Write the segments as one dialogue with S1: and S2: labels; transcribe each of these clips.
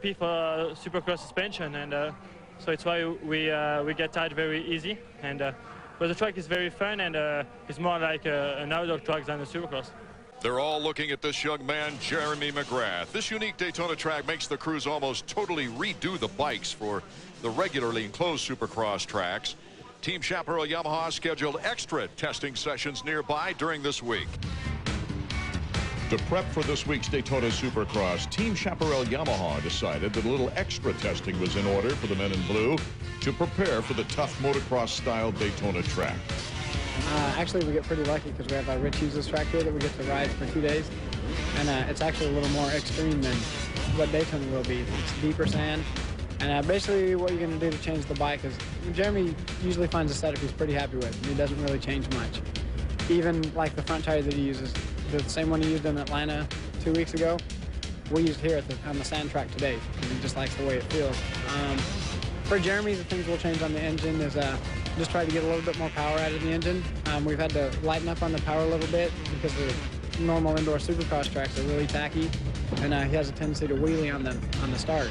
S1: recipe for Supercross suspension, and so it's why we get tired very easy. And but the track is very fun, and it's more like an outdoor track than a Supercross.
S2: They're all looking at this young man, Jeremy McGrath. This unique Daytona track makes the crews almost totally redo the bikes for the regularly enclosed Supercross tracks. Team Chaparral Yamaha scheduled extra testing sessions nearby during this week.
S3: To prep for this week's Daytona Supercross, Team Chaparral Yamaha decided that a little extra testing was in order for the men in blue to prepare for the tough motocross-style Daytona track.
S4: Actually, we get pretty lucky because we have Rich Hughes' track here that we get to ride for 2 days. And it's actually a little more extreme than what Daytona will be. It's deeper sand. And basically what you're going to do to change the bike is Jeremy usually finds a setup he's pretty happy with. And he doesn't really change much. Even like the front tire that he uses, the same one he used in Atlanta 2 weeks ago, we used here on the sand track today because he just likes the way it feels. For Jeremy, the things we'll change on the engine is just try to get a little bit more power out of the engine. We've had to lighten up on the power a little bit because the normal indoor Supercross tracks are really tacky, and he has a tendency to wheelie on the start.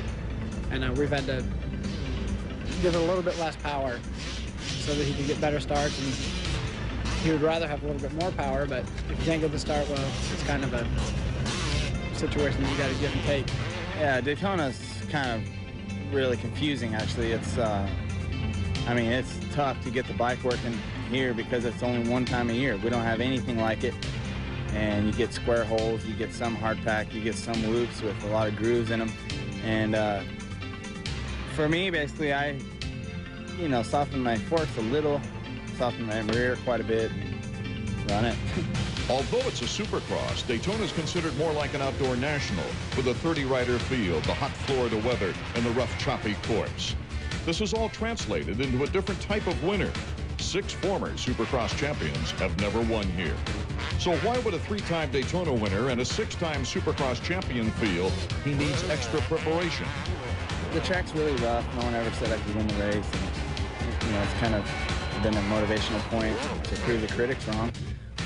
S4: And we've had to give it a little bit less power so that he can get better starts. And he would rather have a little bit more power, but if you can't get the start, well, it's kind of a situation that you got to give and take.
S5: Yeah, Daytona's kind of really confusing, actually. It's, I mean, it's tough to get the bike working here because it's only one time a year. We don't have anything like it, and you get square holes, you get some hard pack, you get some loops with a lot of grooves in them, and for me, basically, I, soften my forks a little, soften my rear quite a bit, run it.
S3: Although it's a Supercross, Daytona is considered more like an outdoor national with a 30-rider field, the hot Florida weather, and the rough, choppy course. This is all translated into a different type of winner. 6 former Supercross champions have never won here. So why would a 3-time Daytona winner and a 6-time Supercross champion feel he needs extra preparation?
S5: The track's really rough. No one ever said I could win the race. And, it's kind of been a motivational point to prove the critics wrong.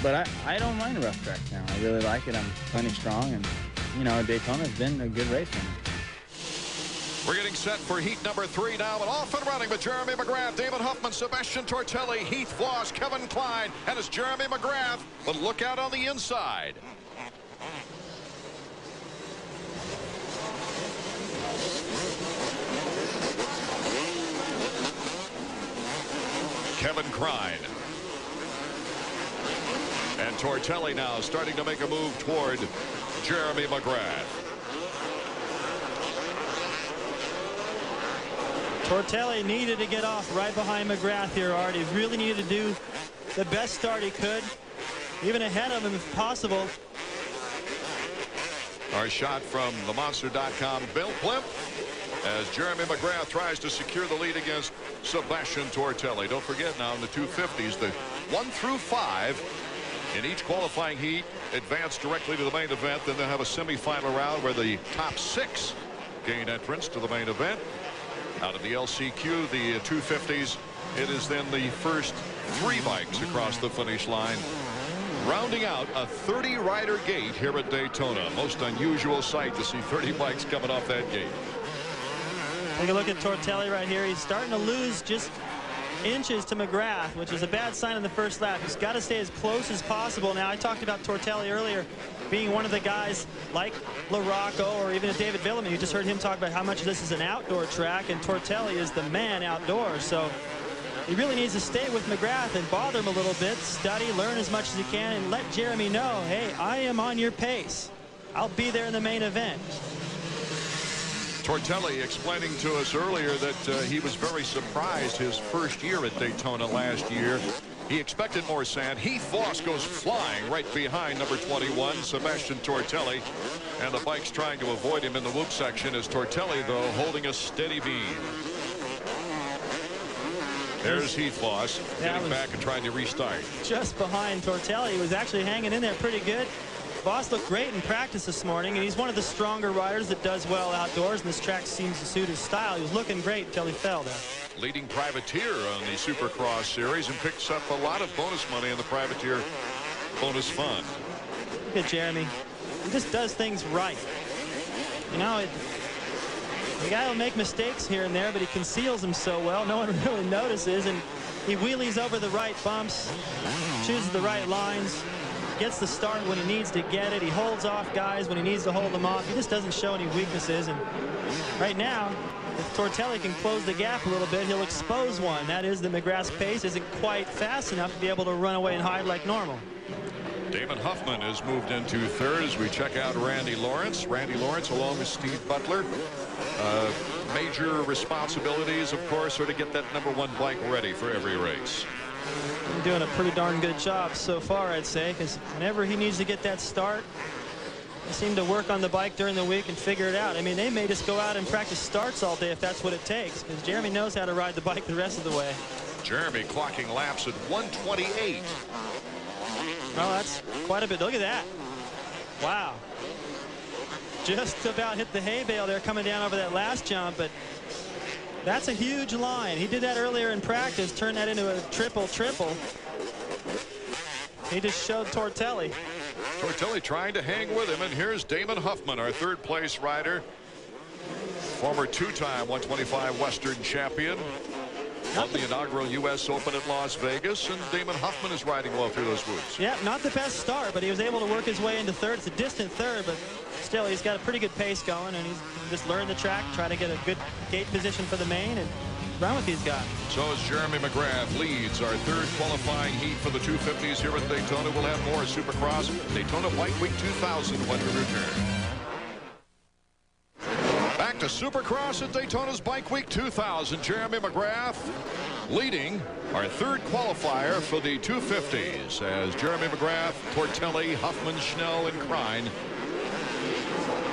S5: But I don't mind a rough track now. I really like it. I'm plenty strong, and, Daytona's been a good race for me.
S2: We're getting set for heat number 3 now, and off and running with Jeremy McGrath, David Huffman, Sebastian Tortelli, Heath Voss, Kevin Klein, and it's Jeremy McGrath. But look out on the inside. Kevin Klein. And Tortelli now starting to make a move toward Jeremy McGrath.
S1: Tortelli needed to get off right behind McGrath here, Art. He really needed to do the best start he could, even ahead of him if possible.
S2: Our shot from the Monster.com Bill Blimp as Jeremy McGrath tries to secure the lead against Sebastian Tortelli. Don't forget now in the 250s, the 1 through 5 in each qualifying heat advance directly to the main event. Then they'll have a semifinal round where the top 6 gain entrance to the main event. Out of the LCQ, the 250s, it is then the first 3 bikes across the finish line, rounding out a 30-rider gate here at Daytona. Most unusual sight to see 30 bikes coming off that gate.
S1: Take a look at Tortelli right here. He's starting to lose just inches to McGrath, which is a bad sign in the first lap. He's got to stay as close as possible. Now, I talked about Tortelli earlier being one of the guys like LaRocco or even David Villamy. You just heard him talk about how much this is an outdoor track, and Tortelli is the man outdoors. So he really needs to stay with McGrath and bother him a little bit, study, learn as much as he can, and let Jeremy know, hey, I am on your pace. I'll be there in the main event.
S2: Tortelli explaining to us earlier that he was very surprised his first year at Daytona last year. He expected more sand. Heath Voss goes flying right behind number 21, Sebastian Tortelli. And the bike's trying to avoid him in the whoop section as Tortelli, though, holding a steady beam. There's Heath Voss getting back and trying to restart.
S1: Just behind Tortelli. He was actually hanging in there pretty good. Voss looked great in practice this morning, and he's one of the stronger riders that does well outdoors, and this track seems to suit his style. He was looking great until he fell there.
S2: Leading privateer on the Supercross series and picks up a lot of bonus money in the privateer bonus fund.
S1: Look at Jeremy. He just does things right. You know, The guy will make mistakes here and there, but he conceals them so well, no one really notices, and he wheelies over the right bumps, chooses the right lines, gets the start when he needs to get it. He holds off guys when he needs to hold them off. He just doesn't show any weaknesses, and right now, if Tortelli can close the gap a little bit, he'll expose one. That is that McGrath's pace isn't quite fast enough to be able to run away and hide like normal.
S2: Damon Huffman has moved into third as we check out Randy Lawrence. Randy Lawrence along with Steve Butler. Major responsibilities, of course, are to get that #1 bike ready for every race.
S1: He's doing a pretty darn good job so far, I'd say, because whenever he needs to get that start, they seem to work on the bike during the week and figure it out. I mean, they may just go out and practice starts all day if that's what it takes, because Jeremy knows how to ride the bike the rest of the way.
S2: Jeremy clocking laps at 128.
S1: Well, that's quite a bit. Look at that. Wow. Just about hit the hay bale there coming down over that last jump, but that's a huge line. He did that earlier in practice, turned that into a triple-triple. He just showed Tortelli.
S2: Tortelli trying to hang with him, and here's Damon Huffman, our third-place rider. Former two-time 125 Western champion. Won the inaugural U.S. Open at Las Vegas, and Damon Huffman is riding well through those woods.
S1: Yeah, not the best start, but he was able to work his way into third. It's a distant third, but still, he's got a pretty good pace going, and he's just learned the track, try to get a good gate position for the main, and run with these guys.
S2: So as Jeremy McGrath leads our third qualifying heat for the 250s here at Daytona. We'll have more Supercross Daytona Bike Week 2000 when we return. Back to Supercross at Daytona's Bike Week 2000. Jeremy McGrath leading our third qualifier for the 250s as Jeremy McGrath, Tortelli, Huffman, Schnell, and Krein.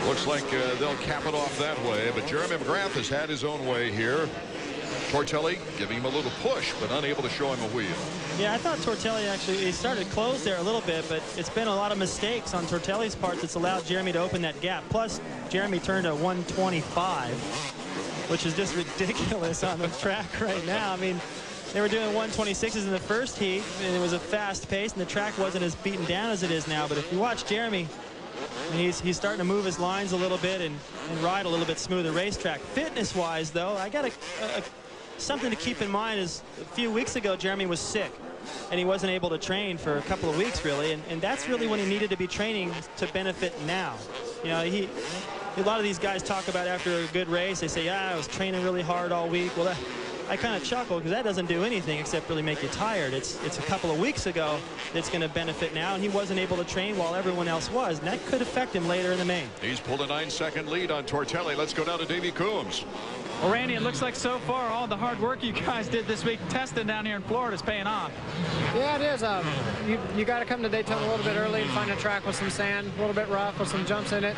S2: Looks like they'll cap it off that way, but Jeremy McGrath has had his own way here. Tortelli giving him a little push, but unable to show him a wheel.
S1: Yeah, I thought Tortelli actually, he started close there a little bit, but it's been a lot of mistakes on Tortelli's part that's allowed Jeremy to open that gap. Plus, Jeremy turned a 125, which is just ridiculous on the track right now. I mean, they were doing 126s in the first heat, and it was a fast pace, and the track wasn't as beaten down as it is now. But if you watch Jeremy, and he's starting to move his lines a little bit and ride a little bit smoother racetrack. Fitness-wise, though, I got something to keep in mind is a few weeks ago, Jeremy was sick, and he wasn't able to train for a couple of weeks, really, and that's really when he needed to be training to benefit now. You know, a lot of these guys talk about after a good race, they say, I was training really hard all week. Well, I kind of chuckle because that doesn't do anything except really make you tired. It's a couple of weeks ago that's going to benefit now, and he wasn't able to train while everyone else was, and that could affect him later in the main.
S2: He's pulled a 9-second lead on Tortelli. Let's go down to Davey Coombs.
S6: Well, Randy, it looks like so far all the hard work you guys did this week testing down here in Florida is paying off.
S4: Yeah, it is. You got to come to Daytona a little bit early and find a track with some sand, a little bit rough with some jumps in it.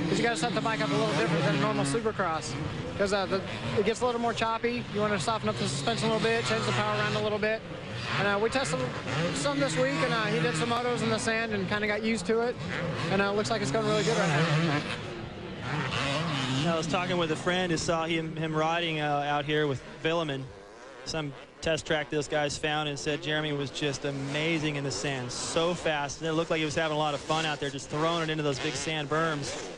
S4: Because you got to set the bike up a little different than a normal Supercross. Because it gets a little more choppy. You want to soften up the suspension a little bit, change the power around a little bit. And we tested some this week, and he did some motos in the sand and kind of got used to it. And it looks like it's going really good right now.
S1: I was talking with a friend who saw him riding out here with Villeman, some test track those guys found, and said Jeremy was just amazing in the sand, so fast. And it looked like he was having a lot of fun out there, just throwing it into those big sand berms.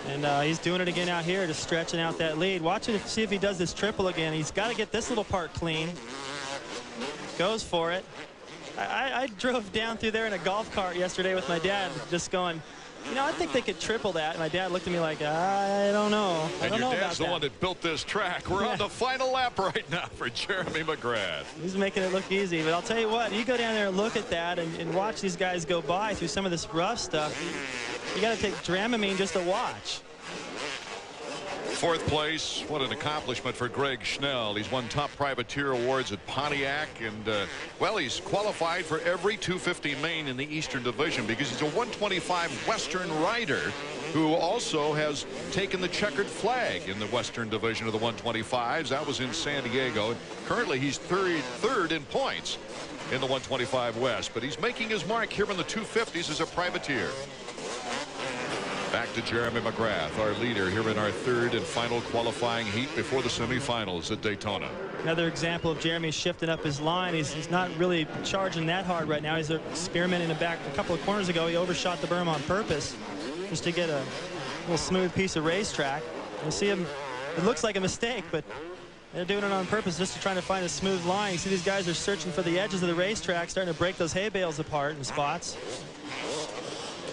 S1: And he's doing it again out here, just stretching out that lead. Watch it, see if he does this triple again. He's got to get this little part clean. Goes for it. I drove down through there in a golf cart yesterday with my dad, just going, you know, I think they could triple that. And my dad looked at me like, I don't know. I don't know about that.
S2: And your dad's the one that built this track. We're on the final lap right now for Jeremy McGrath.
S1: He's making it look easy. But I'll tell you what, you go down there and look at that and watch these guys go by through some of this rough stuff. You got to take Dramamine just to watch.
S2: Fourth place, what an accomplishment for Greg Schnell. He's won top privateer awards at Pontiac, and well, he's qualified for every 250 main in the Eastern Division because he's a 125 Western rider who also has taken the checkered flag in the Western Division of the 125s. That was in San Diego. Currently, he's third in points in the 125 West, but he's making his mark here in the 250s as a privateer. Back to Jeremy McGrath, our leader here in our third and final qualifying heat before the semifinals at Daytona.
S1: Another example of Jeremy shifting up his line. He's not really charging that hard right now. He's experimenting in the back. A couple of corners ago, he overshot the berm on purpose just to get a little smooth piece of racetrack. You'll see him It looks like a mistake, but they're doing it on purpose just to try to find a smooth line. You see these guys are searching for the edges of the racetrack, starting to break those hay bales apart in spots.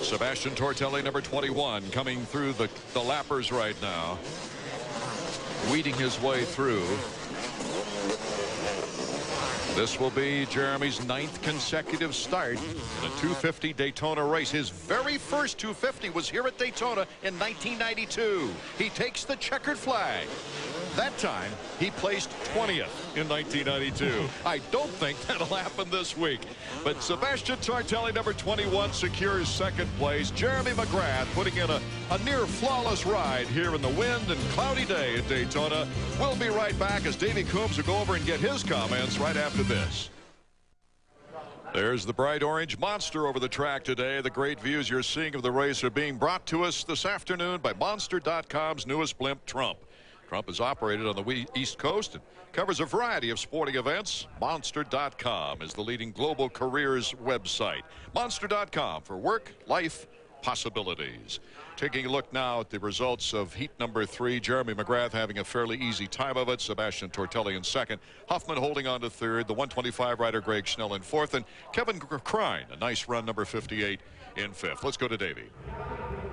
S2: Sebastian Tortelli, number 21, coming through the lappers right now, weeding his way through. This will be Jeremy's 9th consecutive start in a 250 Daytona race. His very first 250 was here at Daytona in 1992. He takes the checkered flag. That time, he placed 20th in 1992. I don't think that'll happen this week. But Sebastian Tortelli, number 21, secures second place. Jeremy McGrath putting in a near flawless ride here in the wind and cloudy day at Daytona. We'll be right back as Davey Coombs will go over and get his comments right after this. There's the bright orange monster over the track today. The great views you're seeing of the race are being brought to us this afternoon by Monster.com's newest blimp, Trump. Trump is operated on the East Coast and covers a variety of sporting events. Monster.com is the leading global careers website. Monster.com for work, life, possibilities. Taking a look now at the results of heat number 3. Jeremy McGrath having a fairly easy time of it. Sebastian Tortelli in second. Huffman holding on to third. The 125 rider Greg Schnell in fourth. And Kevin Krein, a nice run, number 58 in fifth. Let's go to Davey.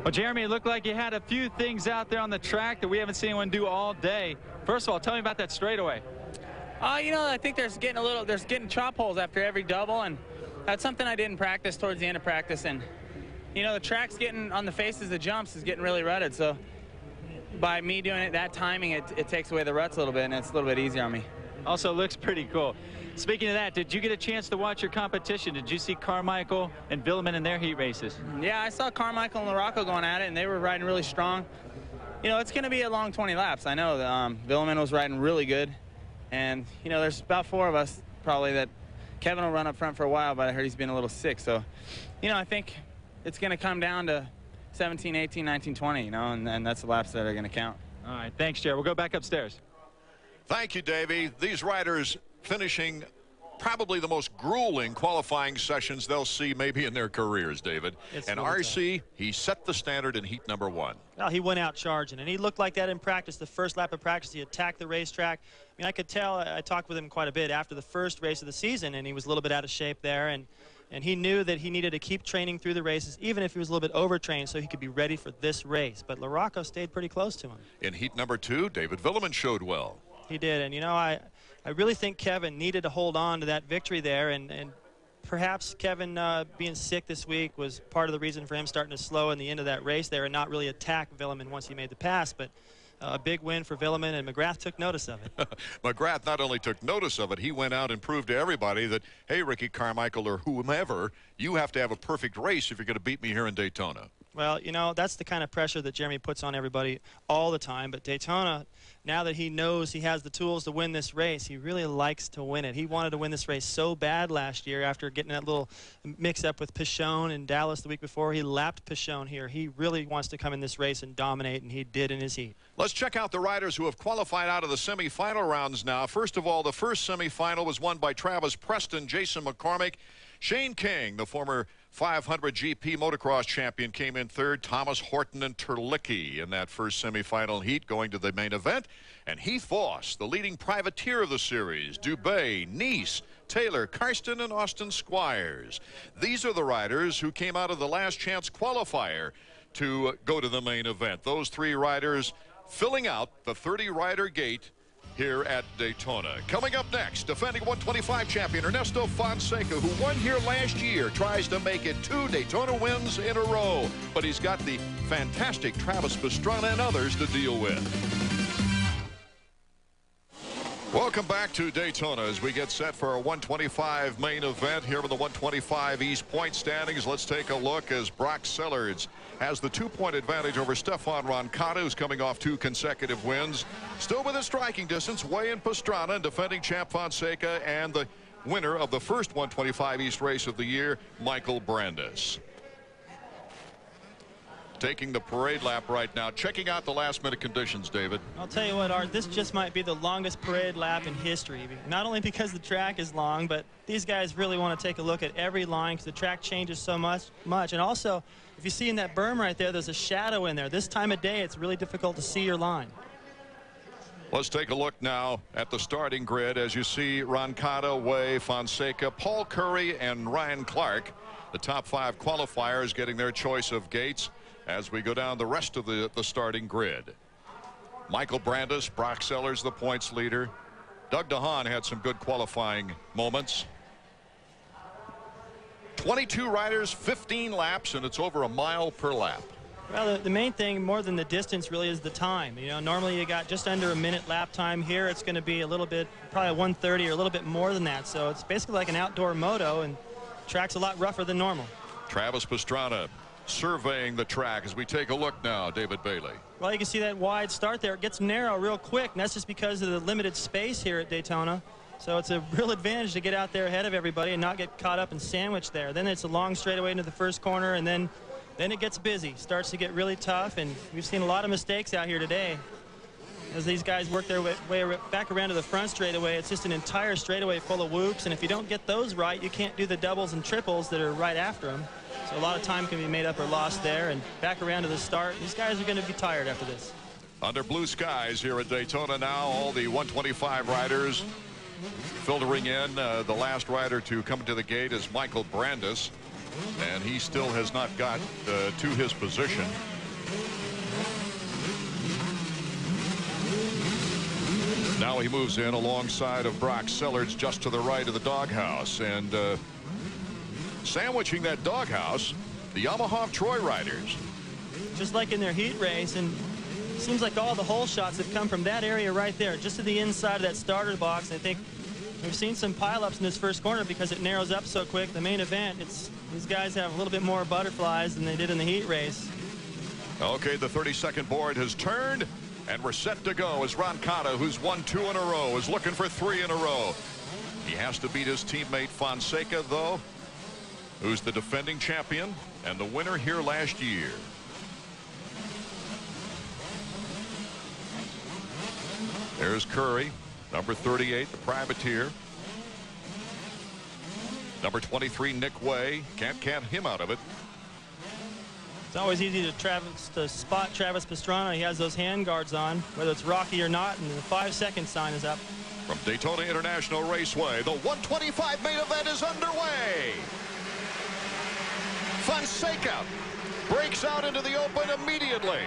S6: Well, Jeremy, it looked like you had a few things out there on the track that we haven't seen anyone do all day. First of all, tell me about that straightaway.
S5: You know, I think there's getting chop holes after every double, and that's something I didn't practice towards the end of practice. And you know, the track's getting on the faces of jumps is getting really rutted. So by me doing it, that timing, it takes away the ruts a little bit, and it's a little bit easier on me.
S6: Also looks pretty cool. Speaking of that, did you get a chance to watch your competition? Did you see Carmichael and Villeman in their heat races?
S5: Yeah, I saw Carmichael and LaRocco going at it, and they were riding really strong. You know, it's going to be a long 20 laps. I know Villeman was riding really good. And, you know, there's about 4 of us probably that Kevin will run up front for a while, but I heard he's been a little sick. So, you know, I think it's going to come down to 17, 18, 19, 20, you know, and that's the laps that are going to count.
S6: All right, thanks, Jared. We'll go back upstairs.
S2: Thank you, Davey. These riders finishing probably the most grueling qualifying sessions they'll see maybe in their careers, David. And really RC, he set the standard in heat number 1.
S1: Well, he went out charging, and he looked like that in practice. The first lap of practice, he attacked the racetrack. I mean, I could tell, I talked with him quite a bit after the first race of the season, and he was a little bit out of shape there, and he knew that he needed to keep training through the races, even if he was a little bit overtrained, so he could be ready for this race. But LaRocco stayed pretty close to him.
S2: In heat number 2, David Villeman showed well.
S1: He did, and you know, I really think Kevin needed to hold on to that victory there, and perhaps Kevin being sick this week was part of the reason for him starting to slow in the end of that race there and not really attack Villeman once he made the pass. But a big win for Villeman, and McGrath took notice of it.
S2: McGrath not only took notice of it, he went out and proved to everybody that, hey, Ricky Carmichael or whomever, you have to have a perfect race if you're going to beat me here in Daytona.
S1: Well, you know, that's the kind of pressure that Jeremy puts on everybody all the time. But Daytona, now that he knows he has the tools to win this race, he really likes to win it. He wanted to win this race so bad last year after getting that little mix-up with Pichon in Dallas the week before. He lapped Pichon here. He really wants to come in this race and dominate, and he did in his heat.
S2: Let's check out the riders who have qualified out of the semifinal rounds now. First of all, the first semifinal was won by Travis Preston, Jason McCormick. Shane King, the former 500 GP motocross champion, came in third. Thomas Horton and Terlicki in that first semifinal heat going to the main event. And Heath Voss, the leading privateer of the series, Dubé, Nice, Taylor, Karsten, and Austin Squires. These are the riders who came out of the last chance qualifier to go to the main event. Those 3 riders filling out the 30-rider gate here at Daytona. Coming up next, defending 125 champion Ernesto Fonseca, who won here last year, tries to make it 2 Daytona wins in a row. But he's got the fantastic Travis Pastrana and others to deal with. Welcome back to Daytona as we get set for our 125 main event here in the 125 East point standings. Let's take a look as Brock Sellards has the 2-point advantage over Stefan Roncada, who's coming off 2 consecutive wins. Still within striking distance, way in Pastrana, and defending champ Fonseca, and the winner of the first 125 East race of the year, Michael Brandis. Taking the parade lap right now, checking out the last-minute conditions, David.
S1: I'll tell you what, Art, this just might be the longest parade lap in history. Not only because the track is long, but these guys really want to take a look at every line because the track changes so much. And also, if you see in that berm right there, there's a shadow in there. This time of day, it's really difficult to see your line.
S2: Let's take a look now at the starting grid as you see Roncada, Way, Fonseca, Paul Curry, and Ryan Clark. The top 5 qualifiers getting their choice of gates as we go down the rest of the starting grid. Michael Brandis, Brock Sellers, the points leader. Doug DeHaan had some good qualifying moments. 22 riders, 15 laps, and it's over a mile per lap.
S1: Well, the main thing, more than the distance, really is the time. You know, normally you got just under a minute lap time. Here it's going to be a little bit, probably 1:30 or a little bit more than that. So it's basically like an outdoor moto, and track's a lot rougher than normal.
S2: Travis Pastrana surveying the track as we take a look now. David Bailey.
S1: Well, you can see that wide start there. It gets narrow real quick, and that's just because of the limited space here at Daytona. So it's a real advantage to get out there ahead of everybody and not get caught up and sandwiched there. Then it's a long straightaway into the first corner, and then it gets busy. Starts to get really tough, and we've seen a lot of mistakes out here today as these guys work their way back around to the front straightaway. It's just an entire straightaway full of whoops, and if you don't get those right, you can't do the doubles and triples that are right after them. So a lot of time can be made up or lost there, and back around to the start. These guys are going to be tired after this.
S2: Under blue skies here at Daytona now, all the 125 riders filtering in. The last rider to come to the gate is Michael Brandis, and he still has not got to his position. Now he moves in alongside of Brock Sellers just to the right of the doghouse, and sandwiching that doghouse, the Yamaha Troy riders.
S1: Just like in their heat race, and it seems like all the hole shots have come from that area right there, just to the inside of that starter box. I think we've seen some pileups in this first corner because it narrows up so quick. The main event, these guys have a little bit more butterflies than they did in the heat race.
S2: Okay, the 30-second board has turned, and we're set to go as Roncada, who's won 2 in a row, is looking for 3 in a row. He has to beat his teammate Fonseca, though, who's the defending champion and the winner here last year. There's Curry, number 38, the privateer. Number 23, Nick Way. Can't count him out of it.
S1: It's always easy to spot Travis Pastrana. He has those hand guards on, whether it's rocky or not, and the 5-second sign is up.
S2: From Daytona International Raceway, the 125 main event is underway. Fonseca breaks out into the open immediately.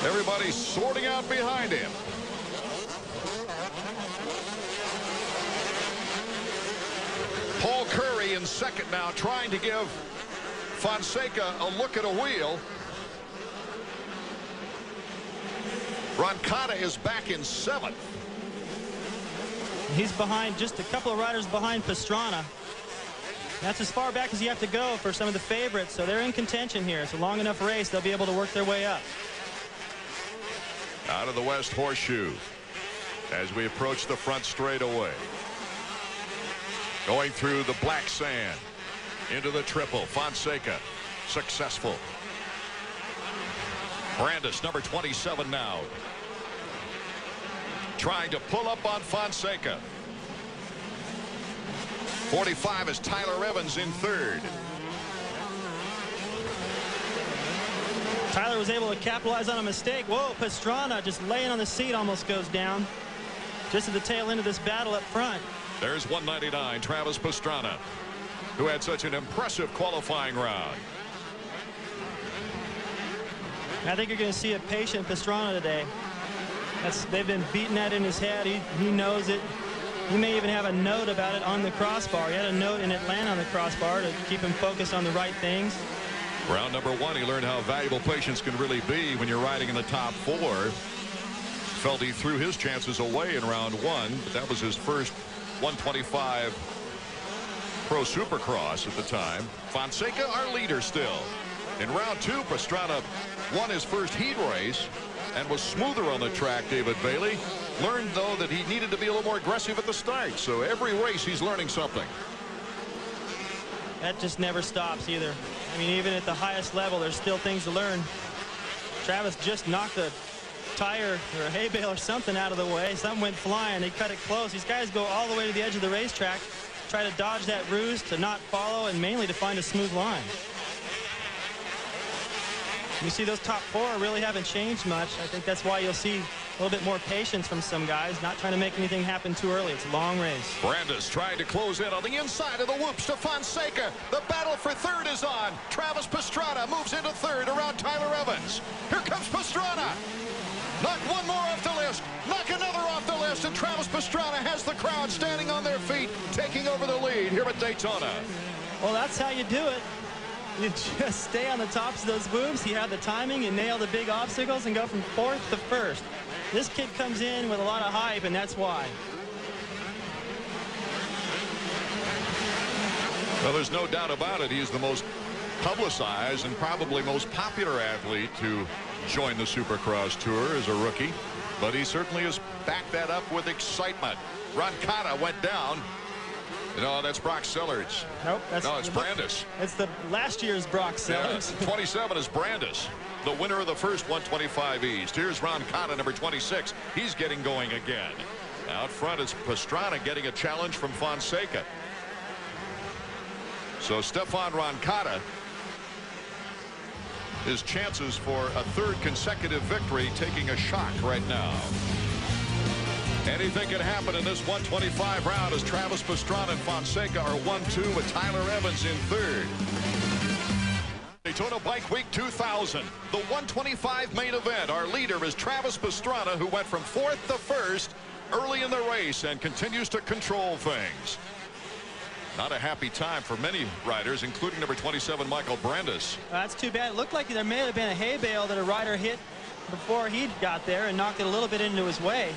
S2: Everybody sorting out behind him. Paul Curry in second now, trying to give Fonseca a look at a wheel. Roncada is back in 7th.
S1: He's behind, just a couple of riders behind Pastrana. That's as far back as you have to go for some of the favorites, so they're in contention here. It's a long enough race, they'll be able to work their way up.
S2: Out of the West Horseshoe as we approach the front straightaway. Going through the black sand into the triple. Fonseca successful. Brandis, number 27 now, trying to pull up on Fonseca. 45 is Tyler Evans in 3rd.
S1: Tyler was able to capitalize on a mistake. Whoa, Pastrana just laying on the seat almost goes down. Just at the tail end of this battle up front.
S2: There's 199, Travis Pastrana, who had such an impressive qualifying round.
S1: I think you're going to see a patient Pastrana today. They've been beating that in his head. He knows it. He may even have a note about it on the crossbar. He had a note in Atlanta on the crossbar to keep him focused on the right things.
S2: Round number 1, he learned how valuable patience can really be when you're riding in the top 4. Felt he threw his chances away in round 1, but that was his first 125 Pro Supercross at the time. Fonseca, our leader still. In round 2, Pastrana won his first heat race and was smoother on the track, David Bailey. Learned, though, that he needed to be a little more aggressive at the start. So every race he's learning something.
S1: That just never stops either. I mean, even at the highest level, there's still things to learn. Travis just knocked a tire or a hay bale or something out of the way. Something went flying. They cut it close. These guys go all the way to the edge of the racetrack, try to dodge that ruse, to not follow, and mainly to find a smooth line. You see those top 4 really haven't changed much. I think that's why you'll see a little bit more patience from some guys, not trying to make anything happen too early. It's a long race.
S2: Brandis trying to close in on the inside of the whoops to Fonseca. The battle for third is on. Travis Pastrana moves into third around Tyler Evans. Here comes Pastrana. Knock one more off the list. Knock another off the list. And Travis Pastrana has the crowd standing on their feet, taking over the lead here at Daytona.
S1: Well, that's how you do it. You just stay on the tops of those whoops. You have the timing, you nail the big obstacles, and go from 4th to 1st. This kid comes in with a lot of hype, and that's why.
S2: Well, there's no doubt about it. He's the most publicized and probably most popular athlete to join the Supercross Tour as a rookie. But he certainly has backed that up with excitement. Roncada went down. No, that's Brock Sellards.
S1: Nope.
S2: It's Brandis.
S1: It's the last year's Brock Sellards.
S2: Yeah, 27 is Brandis, the winner of the first 125 East. Here's Roncada, number 26. He's getting going again. Out front is Pastrana getting a challenge from Fonseca. So Stefan Roncada, his chances for a 3rd consecutive victory taking a shock right now. Anything can happen in this 125 round as Travis Pastrana and Fonseca are 1-2 with Tyler Evans in 3rd. Daytona Bike Week 2000, the 125 main event. Our leader is Travis Pastrana, who went from 4th to 1st early in the race and continues to control things. Not a happy time for many riders, including number 27, Michael Brandis.
S1: That's too bad. It looked like there may have been a hay bale that a rider hit before he got there and knocked it a little bit into his way.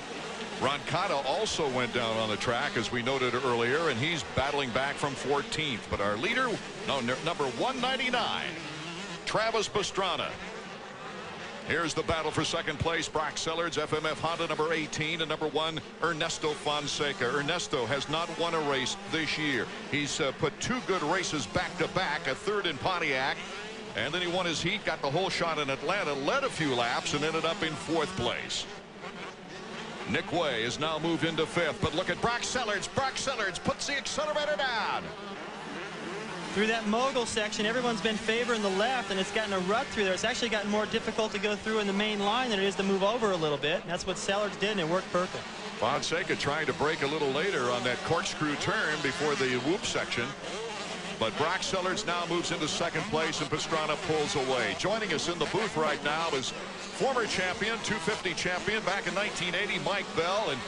S2: Roncada also went down on the track, as we noted earlier, and he's battling back from 14th. But our leader, number 199, Travis Pastrana. Here's the battle for 2nd place. Brock Sellards, FMF Honda, number 18, and number 1, Ernesto Fonseca. Ernesto has not won a race this year. He's put 2 good races back-to-back, a 3rd in Pontiac, and then he won his heat, got the whole shot in Atlanta, led a few laps, and ended up in 4th place. Nick Way has now moved into 5th, but look at Brock Sellards. Brock Sellards puts the accelerator down.
S1: Through that mogul section, everyone's been favoring the left, and it's gotten a rut through there. It's actually gotten more difficult to go through in the main line than it is to move over a little bit. And that's what Sellards did, and it worked perfect.
S2: Fonseca trying to break a little later on that corkscrew turn before the whoop section. But Brock Sellards now moves into 2nd place, and Pastrana pulls away. Joining us in the booth right now is former champion, 250 champion back in 1980, Mike Bell. And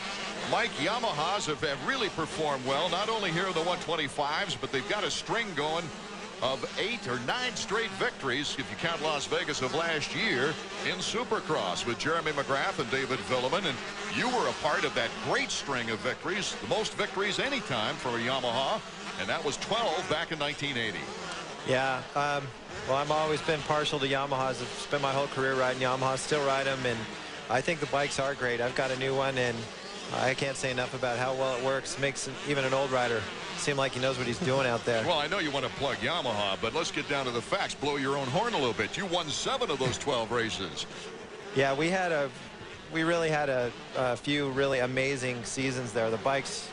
S2: Mike, Yamahas have really performed well, not only here in the 125s, but they've got a string going of 8 or 9 straight victories, if you count Las Vegas of last year, in Supercross with Jeremy McGrath and David Villeman. And you were a part of that great string of victories, the most victories anytime for a Yamaha, and that was 12 back in 1980.
S7: Yeah, well, I've always been partial to Yamahas. I've spent my whole career riding Yamahas, still ride them, and I think the bikes are great. I've got a new one, and I can't say enough about how well it works. Makes even an old rider seem like he knows what he's doing out there.
S2: Well, I know you want to plug Yamaha, but let's get down to the facts. Blow your own horn a little bit. You won 7 of those 12 races.
S7: Yeah, we really had a few really amazing seasons there. The bikes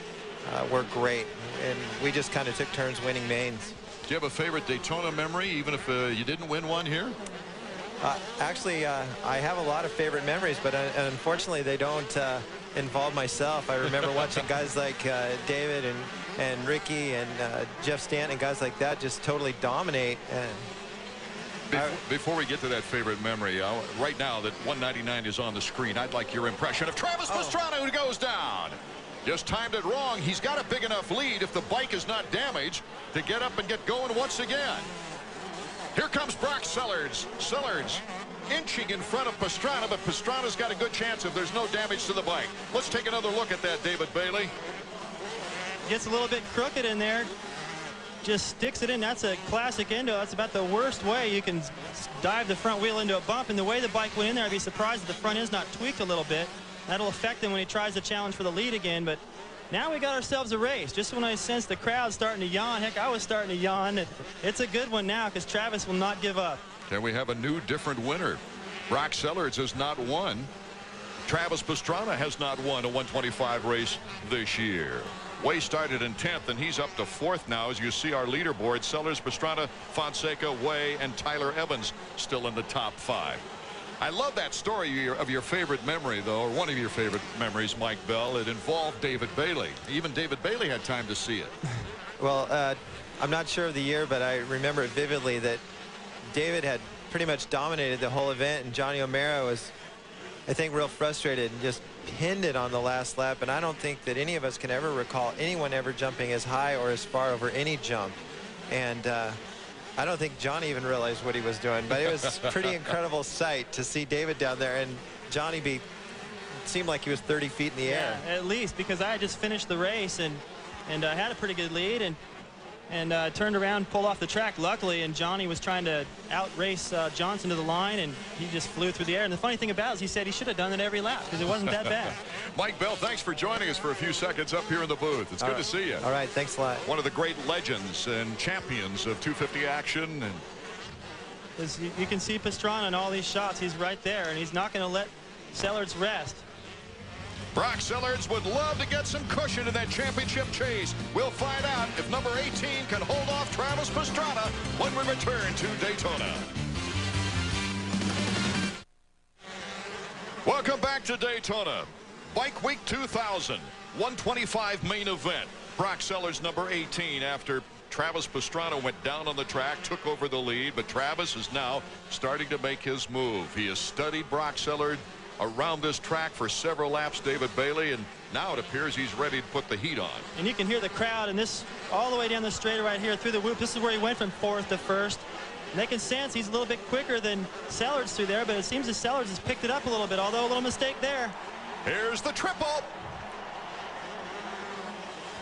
S7: were great, and we just kind of took turns winning mains.
S2: Do you have a favorite Daytona memory, even if you didn't win one here?
S7: Actually, I have a lot of favorite memories, but unfortunately they don't involve myself. I remember watching guys like David and Ricky and Jeff Stanton and guys like that just totally dominate. And
S2: before we get to that favorite memory, right now that 199 is on the screen, I'd like your impression of Travis Pastrana, who goes down. Just timed it wrong. He's got a big enough lead if the bike is not damaged to get up and get going once again. Here comes Brock Sellards. Sellards inching in front of Pastrana, but Pastrana's got a good chance if there's no damage to the bike. Let's take another look at that, David Bailey.
S1: Gets a little bit crooked in there. Just sticks it in. That's a classic endo. That's about the worst way you can dive the front wheel into a bump. And the way the bike went in there, I'd be surprised if the front end's not tweaked a little bit. That'll affect him when he tries to challenge for the lead again. But now we got ourselves a race. Just when I sensed the crowd starting to yawn, heck, I was starting to yawn. It's a good one now because Travis will not give up.
S2: Can we have a new, different winner? Brock Sellards has not won. Travis Pastrana has not won a 125 race this year. Way started in 10th, and he's up to 4th now. As you see our leaderboard, Sellers, Pastrana, Fonseca, Way, and Tyler Evans still in the top 5. I love that story of your favorite memory, though, or one of your favorite memories, Mike Bell. It involved David Bailey. Even David Bailey had time to see it.
S7: Well, I'm not sure of the year, but I remember it vividly that David had pretty much dominated the whole event, and Johnny O'Mara was, I think, real frustrated and just pinned it on the last lap. And I don't think that any of us can ever recall anyone ever jumping as high or as far over any jump. And I don't think Johnny even realized what he was doing, but it was a pretty incredible sight to see David down there and Johnny seemed like he was 30 feet in the air.
S1: At least, because I had just finished the race and had a pretty good lead and turned around, pulled off the track, luckily, and Johnny was trying to outrace Johnson to the line, and he just flew through the air. And the funny thing about it is he said he should have done it every lap because it wasn't that bad.
S2: Mike Bell, thanks for joining us for a few seconds up here in the booth. It's good to see you.
S7: All right, thanks a lot.
S2: One of the great legends and champions of 250 action. And
S1: as you can see Pastrana in all these shots, he's right there, and he's not going to let Sellers rest.
S2: Brock Sellards would love to get some cushion in that championship chase. We'll find out if number 18 can hold off Travis Pastrana when we return to Daytona. Welcome back to Daytona. Bike Week 2000, 125 main event. Brock Sellards, number 18, after Travis Pastrana went down on the track, took over the lead, but Travis is now starting to make his move. He has studied Brock Sellards around this track for several laps, David Bailey, and now it appears he's ready to put the heat on.
S1: And you can hear the crowd, and this all the way down the straight right here through the whoop. This is where he went from 4th to 1st. And they can sense he's a little bit quicker than Sellards through there, but it seems that Sellards has picked it up a little bit, although a little mistake there.
S2: Here's the triple.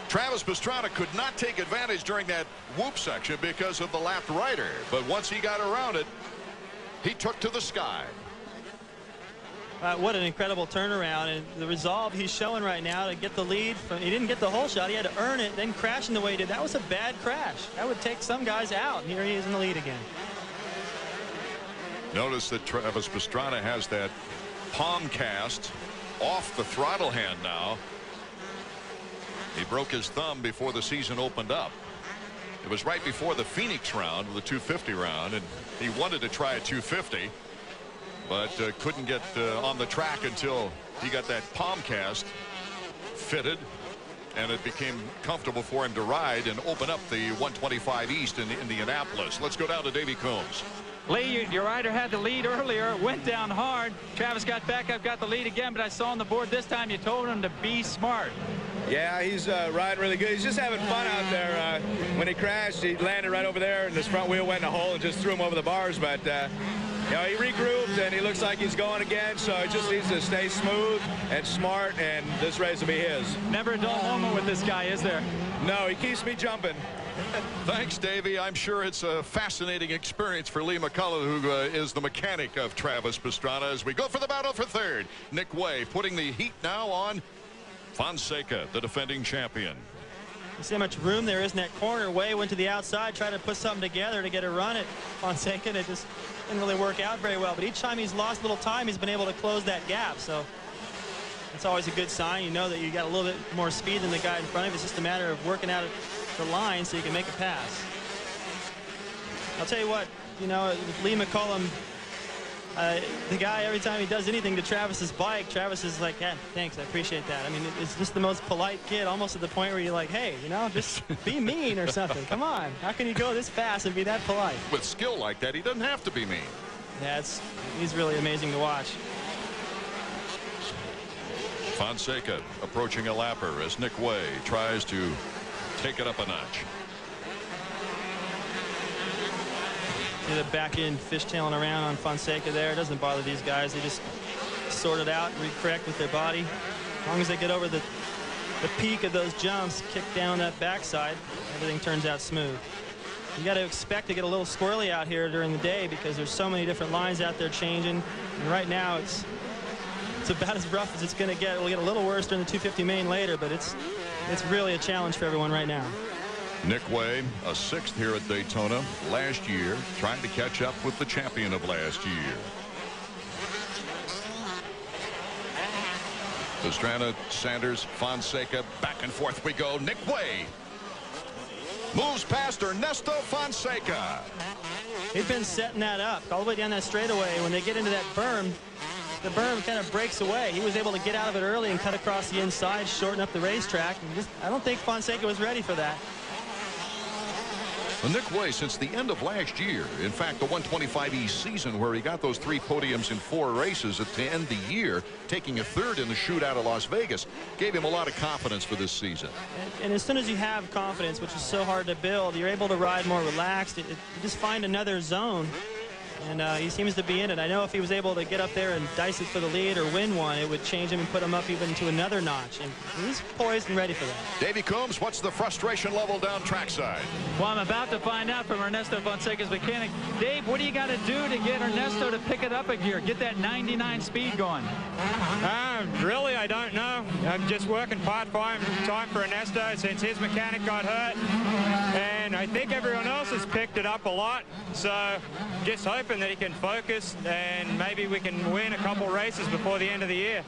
S2: Travis Pastrana could not take advantage during that whoop section because of the lapped rider, but once he got around it, he took to the sky.
S1: What an incredible turnaround, and the resolve he's showing right now to get the lead. He didn't get the whole shot. He had to earn it, then crashing the way he did. That was a bad crash. That would take some guys out, and here he is in the lead again.
S2: Notice that Travis Pastrana has that palm cast off the throttle hand now. He broke his thumb before the season opened up. It was right before the Phoenix round, the 250 round, and he wanted to try a 250. But couldn't get on the track until he got that palm cast fitted, and it became comfortable for him to ride and open up the 125 East in Indianapolis. Let's go down to Davey Coombs.
S6: Lee, your rider had the lead earlier, went down hard. Travis got back up, got the lead again, but I saw on the board this time you told him to be smart.
S8: Yeah, he's riding really good. He's just having fun out there. When he crashed, he landed right over there, and his front wheel went in a hole and just threw him over the bars. But you know, he regrouped, and he looks like he's going again. So he just needs to stay smooth and smart, and this race will be his.
S6: Never a dull moment with this guy, is there?
S8: No, he keeps me jumping.
S2: Thanks, Davey. I'm sure it's a fascinating experience for Lee McCullough, who is the mechanic of Travis Pastrana, as we go for the battle for third. Nick Way putting the heat now on Fonseca, the defending champion.
S1: You see how much room there is in that corner. Way went to the outside, tried to put something together to get a run at Fonseca, and it just didn't really work out very well. But each time he's lost a little time, he's been able to close that gap. So it's always a good sign. You know that you got a little bit more speed than the guy in front of you. It's just a matter of working out the line so you can make a pass. I'll tell you what, you know, with Lee McCollum, the guy, every time he does anything to Travis's bike, Travis is like, yeah, thanks, I appreciate that. I mean, it's just the most polite kid, almost at the point where you're like, hey, you know, just be mean or something. Come on. How can you go this fast and be that polite?
S2: With skill like that, he doesn't have to be mean.
S1: Yeah, he's really amazing to watch.
S2: Fonseca approaching a lapper as Nick Way tries to take it up a notch.
S1: See the back end fishtailing around on Fonseca there. It doesn't bother these guys. They just sort it out, recorrect with their body. As long as they get over the peak of those jumps, kick down that backside, everything turns out smooth. You got to expect to get a little squirrely out here during the day because there's so many different lines out there changing. And right now it's about as rough as it's going to get. It'll get a little worse during the 250 main later, but it's really a challenge for everyone right now.
S2: Nick Way, a 6th here at Daytona last year, trying to catch up with the champion of last year. Pastrana, Sanders, Fonseca, back and forth we go. Nick Way moves past Ernesto Fonseca.
S1: He's been setting that up all the way down that straightaway. When they get into that berm, the berm kind of breaks away. He was able to get out of it early and cut across the inside, shorten up the racetrack. And I don't think Fonseca was ready for that.
S2: Well, Nick Way, since the end of last year, in fact, the 125E season where he got those 3 podiums in 4 races at the end of the year, taking a 3rd in the shootout at Las Vegas, gave him a lot of confidence for this season.
S1: And as soon as you have confidence, which is so hard to build, you're able to ride more relaxed. You just find another zone. And he seems to be in it. I know if he was able to get up there and dice it for the lead or win one, it would change him and put him up even to another notch. And he's poised and ready for that.
S2: Davey Coombs, what's the frustration level down trackside?
S6: Well, I'm about to find out from Ernesto Fonseca's mechanic. Dave, what do you got to do to get Ernesto to pick it up a gear, get that 99 speed going?
S9: Really, I don't know. I'm just working part-time for Ernesto since his mechanic got hurt. And I think everyone else has picked it up a lot. So just hoping that he can focus and maybe we can win a couple races before the end of the year.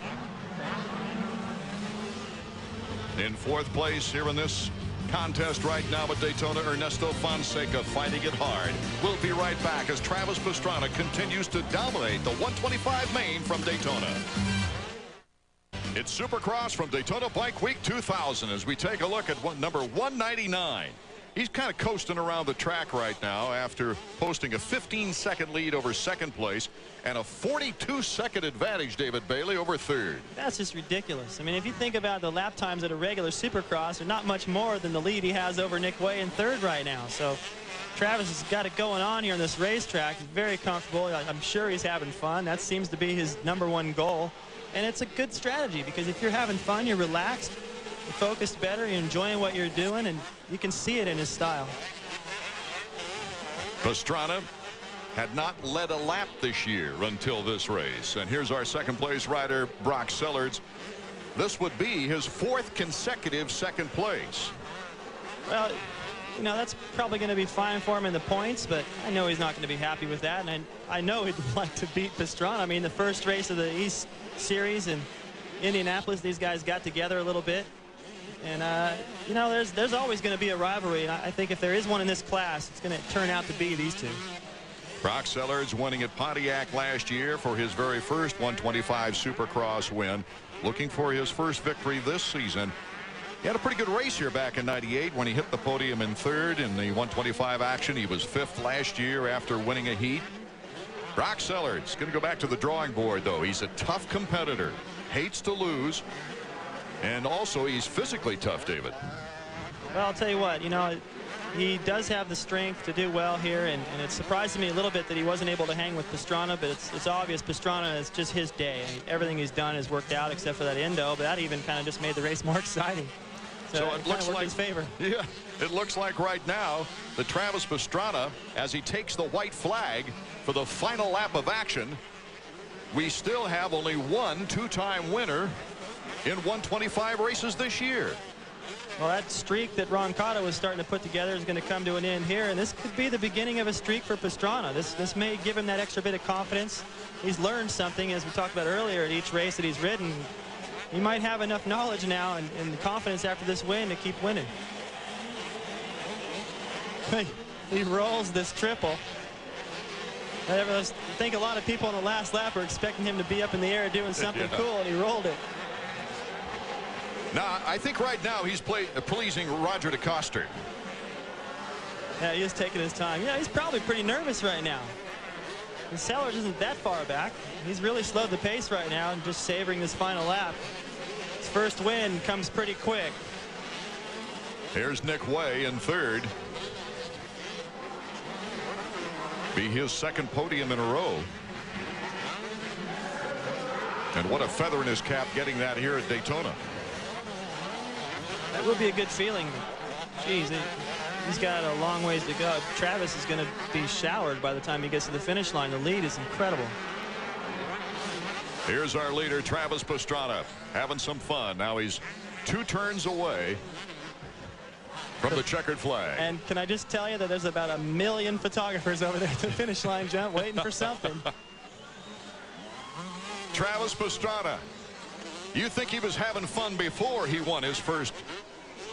S2: In 4th place here in this contest right now at Daytona, Ernesto Fonseca fighting it hard. We'll be right back as Travis Pastrana continues to dominate the 125 main from Daytona. It's Supercross from Daytona Bike Week 2000 as we take a look at number 199. He's kind of coasting around the track right now after posting a 15-second lead over 2nd place and a 42-second advantage, David Bailey, over 3rd.
S1: That's just ridiculous. I mean, if you think about the lap times at a regular Supercross, they're not much more than the lead he has over Nick Way in 3rd right now. So Travis has got it going on here on this racetrack. He's very comfortable. I'm sure he's having fun. That seems to be his #1 goal. And it's a good strategy because if you're having fun, you're relaxed, you're focused better, you're enjoying what you're doing, and you can see it in his style.
S2: Pastrana had not led a lap this year until this race. And here's our 2nd place rider, Brock Sellards. This would be his 4th consecutive 2nd place.
S1: Well, you know, that's probably going to be fine for him in the points, but I know he's not going to be happy with that. And I know he'd like to beat Pastrana. I mean, the first race of the East Series in Indianapolis, these guys got together a little bit. And, you know, there's always going to be a rivalry. And I think if there is one in this class, it's going to turn out to be these two.
S2: Brock Sellards winning at Pontiac last year for his very first 125 Supercross win. Looking for his first victory this season. He had a pretty good race here back in '98 when he hit the podium in 3rd in the 125 action. He was 5th last year after winning a heat. Brock Sellards going to go back to the drawing board, though. He's a tough competitor, hates to lose, and also he's physically tough, David.
S1: Well, I'll tell you what, you know, he does have the strength to do well here, and it surprised me a little bit that he wasn't able to hang with Pastrana, but it's obvious Pastrana is just his day. I mean, everything he's done has worked out except for that endo, but that even kind of just made the race more exciting. So it looks like his favor.
S2: Yeah, it looks like right now that Travis Pastrana, as he takes the white flag for the final lap of action, we still have only one 2-time winner in 125 races this year.
S1: Well, that streak that Ron Cotto was starting to put together is going to come to an end here, and this could be the beginning of a streak for Pastrana. This may give him that extra bit of confidence. He's learned something, as we talked about earlier, at each race that he's ridden. He might have enough knowledge now and confidence after this win to keep winning. He rolls this triple. I think a lot of people on the last lap are expecting him to be up in the air doing something cool, and he rolled it.
S2: Now, I think right now he's pleasing Roger DeCoster.
S1: Yeah, he is taking his time. Yeah, he's probably pretty nervous right now. And Sellards isn't that far back. He's really slowed the pace right now and just savoring this final lap. His first win comes pretty quick.
S2: Here's Nick Way in 3rd. Be his 2nd podium in a row. And what a feather in his cap getting that here at Daytona.
S1: That would be a good feeling. Jeez, he's got a long ways to go. Travis is going to be showered by the time he gets to the finish line. The lead is incredible.
S2: Here's our leader, Travis Pastrana, having some fun. Now he's 2 turns away from the checkered flag.
S1: And can I just tell you that there's about 1 million photographers over there at the finish line, John, waiting for something.
S2: Travis Pastrana You think he was having fun before he won his first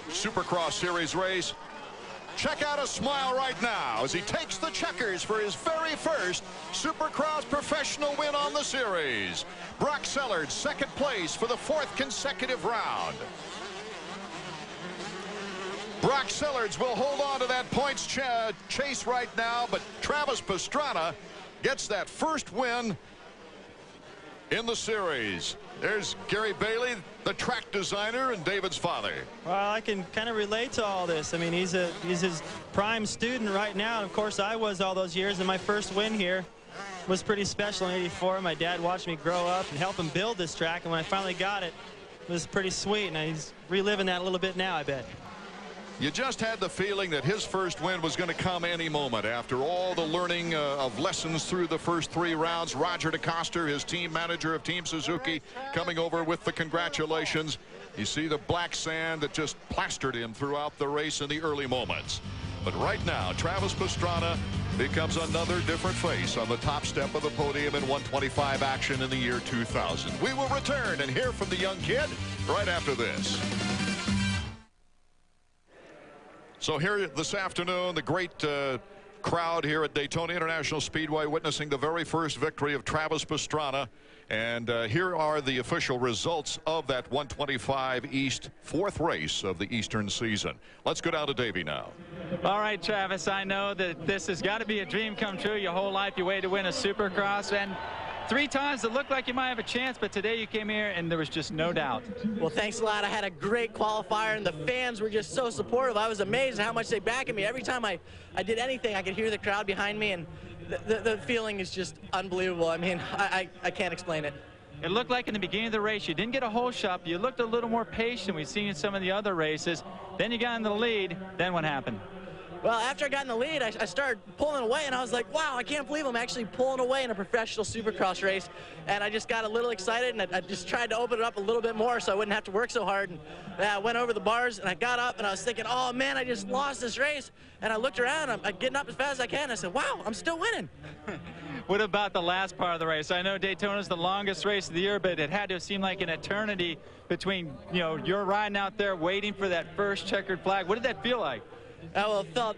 S2: Supercross Series race? Check out a smile right now as he takes the checkers for his very first Supercross professional win on the series. Brock Sellards, second place for the 4th consecutive round. Brock Sellards will hold on to that points chase right now, but Travis Pastrana gets that first win in the series. There's Gary Bailey, the track designer and David's father.
S1: Well, I can kind of relate to all this. I mean, he's his prime student right now, and of course I was all those years, and my first win here was pretty special in '84. My dad watched me grow up and help him build this track, and when I finally got it, it was pretty sweet, and he's reliving that a little bit now, I bet.
S2: You just had the feeling that his first win was going to come any moment after all the learning of lessons through the first 3 rounds. Roger DeCoster, his team manager of Team Suzuki, coming over with the congratulations. You see the black sand that just plastered him throughout the race in the early moments. But right now, Travis Pastrana becomes another different face on the top step of the podium in 125 action in the year 2000. We will return and hear from the young kid right after this. So here this afternoon, the great crowd here at Daytona International Speedway witnessing the very first victory of Travis Pastrana. And here are the official results of that 125 East 4th race of the Eastern season. Let's go down to Davey now.
S6: All right, Travis, I know that this has got to be a dream come true. Your whole life you waited to win a Supercross, and 3 times it looked like you might have a chance, but today you came here and there was just no doubt.
S10: Well, thanks a lot. I had a great qualifier, and the fans were just so supportive. I was amazed at how much they backed me. Every time I did anything, I could hear the crowd behind me, and the feeling is just unbelievable. I mean, I can't explain it.
S6: It looked like in the beginning of the race you didn't get a whole shot, but you looked a little more patient. We've seen in some of the other races. Then you got in the lead. Then what happened?
S10: Well, after I got in the lead, I started pulling away, and I was like, wow, I can't believe I'm actually pulling away in a professional Supercross race. And I just got a little excited, and I just tried to open it up a little bit more so I wouldn't have to work so hard. And I went over the bars, and I got up, and I was thinking, oh, man, I just lost this race. And I looked around, I'm getting up as fast as I can. I said, wow, I'm still winning.
S6: What about the last part of the race? I know Daytona's the longest race of the year, but it had to seem like an eternity between, you know, you're riding out there waiting for that first checkered flag. What did that feel like?
S10: Well, it felt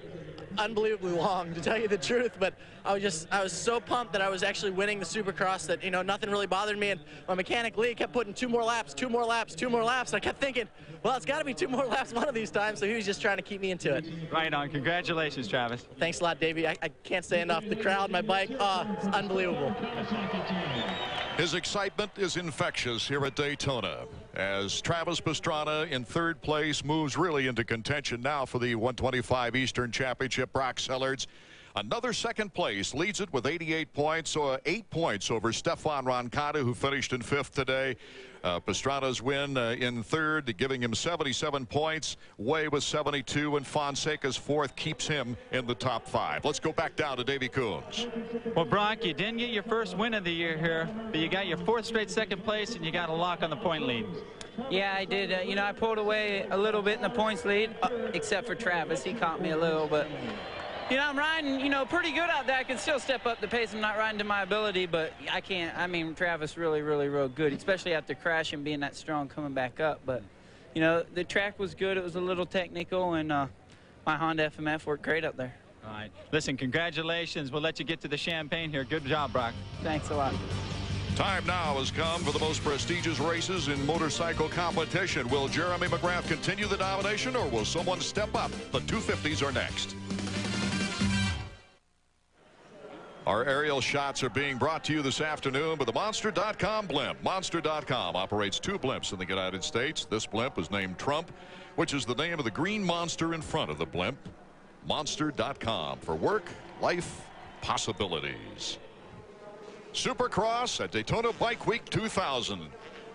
S10: unbelievably long, to tell you the truth, but I was so pumped that I was actually winning the Supercross that, you know, nothing really bothered me. And my mechanic Lee kept putting 2 more laps, 2 more laps, 2 more laps. And I kept thinking, well, it's got to be 2 more laps one of these times. So he was just trying to keep me into it.
S6: Right on. Congratulations, Travis.
S10: Thanks a lot, Davey. I can't say enough. The crowd, my bike, it's unbelievable.
S2: His excitement is infectious here at Daytona as Travis Pastrana in 3rd place moves really into contention now for the 125 Eastern Championship. Brock Sellards, another 2nd place, leads it with 88 points, so 8 points over Stefan Roncada, who finished in 5th today. Pastrana's win in 3rd, giving him 77 points. Way with 72, and Fonseca's 4th keeps him in the top 5. Let's go back down to Davey Coombs.
S6: Well, Brock, you didn't get your first win of the year here, but you got your 4th straight 2nd place, and you got a lock on the point lead.
S11: Yeah, I did. You know, I pulled away a little bit in the points lead, except for Travis. He caught me a little, but you know, I'm riding, you know, pretty good out there. I can still step up the pace. I'm not riding to my ability, but I can't. I mean, Travis really rode good, especially after crashing, being that strong coming back up. But, you know, the track was good. It was a little technical, and my Honda FMF worked great up there.
S6: All right. Listen, congratulations. We'll let you get to the champagne here. Good job, Brock.
S11: Thanks a lot.
S2: Time now has come for the most prestigious races in motorcycle competition. Will Jeremy McGrath continue the domination, or will someone step up? The 250s are next. Our aerial shots are being brought to you this afternoon by the Monster.com blimp. Monster.com operates 2 blimps in the United States. This blimp is named Trump, which is the name of the green monster in front of the blimp. Monster.com for work, life, possibilities. Supercross at Daytona Bike Week 2000.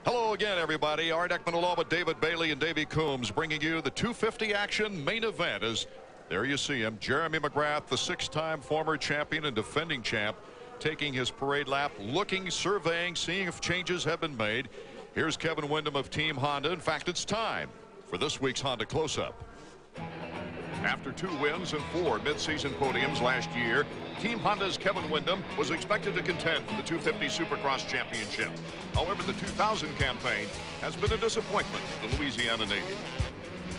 S2: Hello again, everybody. Art Ekman along with David Bailey and Davey Coombs bringing you the 250 action main event. As there you see him, Jeremy McGrath, the 6-time former champion and defending champ, taking his parade lap, looking, surveying, seeing if changes have been made. Here's Kevin Windham of Team Honda. In fact, it's time for this week's Honda Close-Up. After 2 wins and 4 midseason podiums last year, Team Honda's Kevin Windham was expected to contend for the 250 Supercross Championship. However, the 2000 campaign has been a disappointment to the Louisiana native.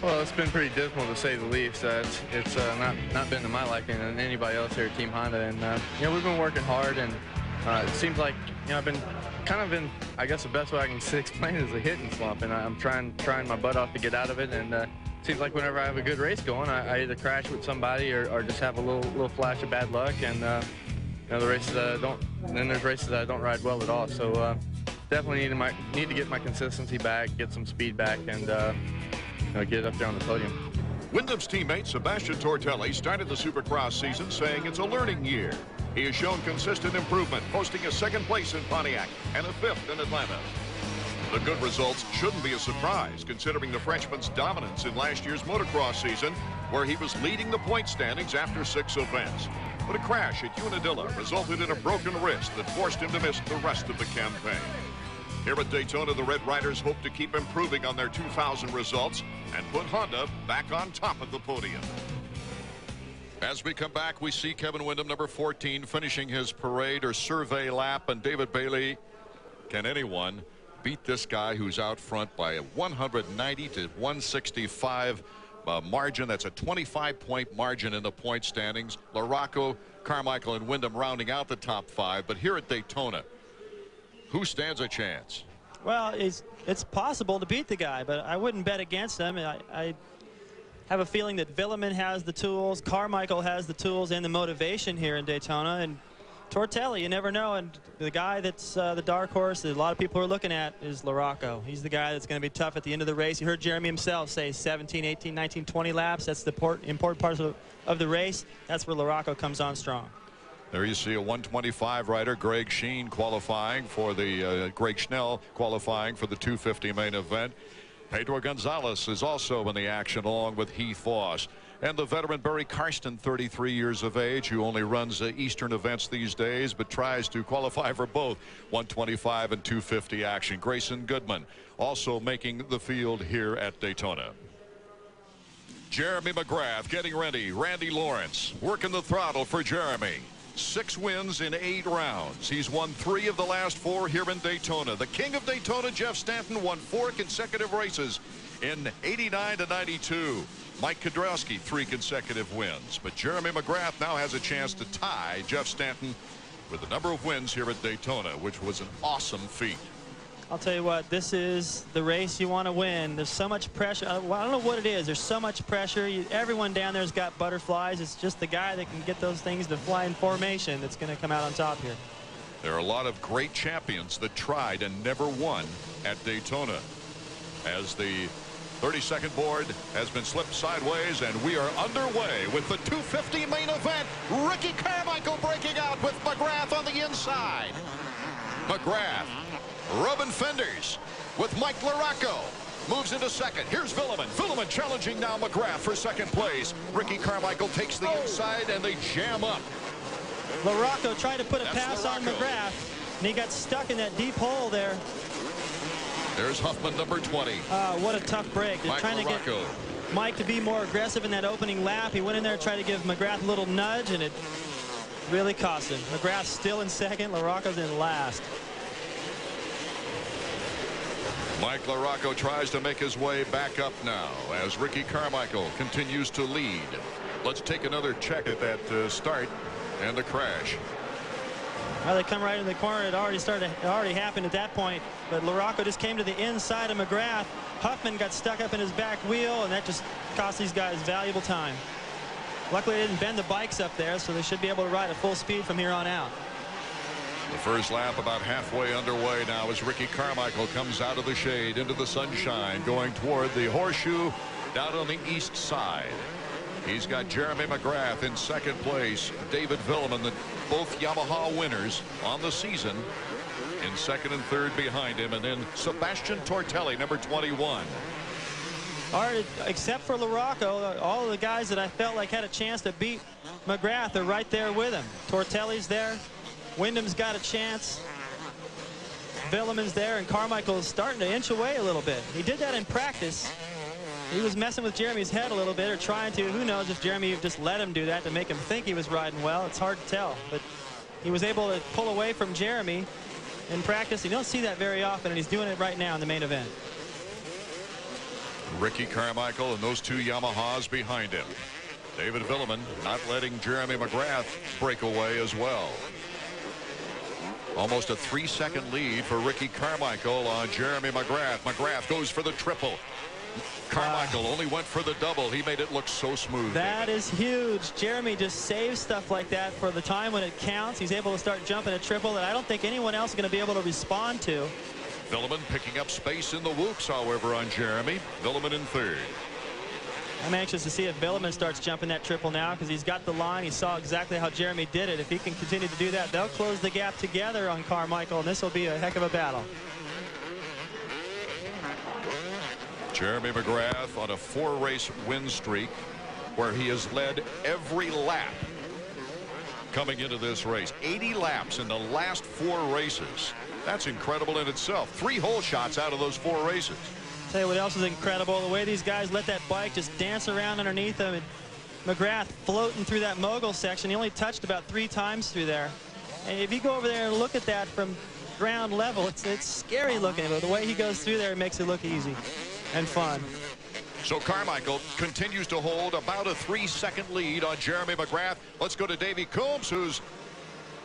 S12: Well, it's been pretty dismal to say the least. It's not been to my liking and anybody else here at Team Honda. And you know, we've been working hard, and it seems like, you know, I've been kind of in, I guess the best way I can explain it is a hitting slump, and I'm trying my butt off to get out of it. And it seems like whenever I have a good race going, I either crash with somebody or just have a little flash of bad luck. And you know, the races then there's races that I don't ride well at all. So definitely need to get my consistency back, get some speed back, and get up there on the podium.
S2: Windham's teammate Sebastian Tortelli started the Supercross season saying it's a learning year. He has shown consistent improvement, posting a second place in Pontiac and a fifth in Atlanta. The good results shouldn't be a surprise, considering the Frenchman's dominance in last year's motocross season, where he was leading the point standings after 6 events. But a crash at Unadilla resulted in a broken wrist that forced him to miss the rest of the campaign. Here at Daytona, the Red Riders hope to keep improving on their 2000 results and put Honda back on top of the podium. As we come back, we see Kevin Windham, number 14, finishing his parade or survey lap. And David Bailey, can anyone beat this guy who's out front by a 190 to 165 margin? That's a 25-point margin in the point standings. LaRocco, Carmichael, and Windham rounding out the top 5. But here at Daytona, who stands a chance?
S1: Well, it's possible to beat the guy, but I wouldn't bet against him. I have a feeling that Villeman has the tools, Carmichael has the tools and the motivation here in Daytona, and Tortelli, you never know. And the guy that's the dark horse that a lot of people are looking at is LaRocco. He's the guy that's going to be tough at the end of the race. You heard Jeremy himself say 17, 18, 19, 20 laps. That's the important part of the race. That's where LaRocco comes on strong.
S2: There you see a 125 rider, Greg Sheen, qualifying for the Greg Schnell qualifying for the 250 main event. Pedro Gonzalez is also in the action, along with Heath Voss. And the veteran Barry Karsten, 33 years of age, who only runs Eastern events these days, but tries to qualify for both 125 and 250 action. Grayson Goodman also making the field here at Daytona. Jeremy McGrath getting ready. Randy Lawrence working the throttle for Jeremy. 6 wins in 8 rounds. He's won 3 of the last 4 here in Daytona. The king of Daytona, Jeff Stanton, won 4 consecutive races in 89 to 92. Mike Kudrowski, 3 consecutive wins. But Jeremy McGrath now has a chance to tie Jeff Stanton with the number of wins here at Daytona, which was an awesome feat.
S1: I'll tell you what, this is the race you want to win. There's so much pressure. Well, I don't know what it is. There's so much pressure. Everyone down there's got butterflies. It's just the guy that can get those things to fly in formation that's going to come out on top here.
S2: There are a lot of great champions that tried and never won at Daytona. As the 30-second board has been slipped sideways, and we are underway with the 250 main event. Ricky Carmichael breaking out with McGrath on the inside. McGrath rubbing fenders with Mike LaRocco. Moves into second. Here's Villeman. Villeman challenging now McGrath for second place. Ricky Carmichael takes the inside, and they jam up.
S1: LaRocco tried to put a pass on McGrath, and he got stuck in that deep hole there.
S2: There's Huffman, number 20.
S1: What a tough break. They're trying to get Mike to be more aggressive in that opening lap. He went in there, tried to give McGrath a little nudge, and it really cost him. McGrath's still in second. LaRocco's in last.
S2: Mike LaRocco tries to make his way back up now as Ricky Carmichael continues to lead. Let's take another check at that start and the crash.
S1: Well, they come right in the corner. It already happened at that point. But LaRocco just came to the inside of McGrath. Huffman got stuck up in his back wheel, and that just cost these guys valuable time. Luckily, they didn't bend the bikes up there, so they should be able to ride at full speed from here on out.
S2: The first lap about halfway underway now as Ricky Carmichael comes out of the shade into the sunshine, going toward the horseshoe down on the east side. He's got Jeremy McGrath in second place. David Villeman, both Yamaha winners on the season, in second and third behind him. And then Sebastian Tortelli, number 21.
S1: All right, except for LaRocco, all of the guys that I felt like had a chance to beat McGrath are right there with him. Tortelli's there. Windham's got a chance. Villeman's there, and Carmichael's starting to inch away a little bit. He did that in practice. he was messing with Jeremy's head a little bit, or trying to. Who knows if Jeremy just let him do that to make him think he was riding well. It's hard to tell. But he was able to pull away from Jeremy in practice. You don't see that very often, and he's doing it right now in the main event.
S2: Ricky Carmichael and those two Yamahas behind him. David Villeman not letting Jeremy McGrath break away as well. Almost a 3-second lead for Ricky Carmichael on Jeremy McGrath. McGrath goes for the triple. Carmichael only went for the double. He made it look so smooth.
S1: That is huge. Jeremy just saves stuff like that for the time when it counts. He's able to start jumping a triple that I don't think anyone else is going to be able to respond to.
S2: Villeman picking up space in the whoops, however, on Jeremy. Villeman in third.
S1: I'm anxious to see if Villeman starts jumping that triple now, because he's got the line. He saw exactly how Jeremy did it. If he can continue to do that, they'll close the gap together on Carmichael, and this will be a heck of a battle.
S2: Jeremy McGrath on a 4-race win streak where he has led every lap coming into this race. 80 laps in the last 4 races. That's incredible in itself. 3 hole shots out of those 4 races.
S1: Tell you what else is incredible, the way these guys let that bike just dance around underneath them. And McGrath floating through that mogul section. He only touched about 3 times through there. And if you go over there and look at that from ground level, it's scary looking, but the way he goes through there, it makes it look easy and fun.
S2: So Carmichael continues to hold about a 3-second lead on Jeremy McGrath. Let's go to Davey Combs, who's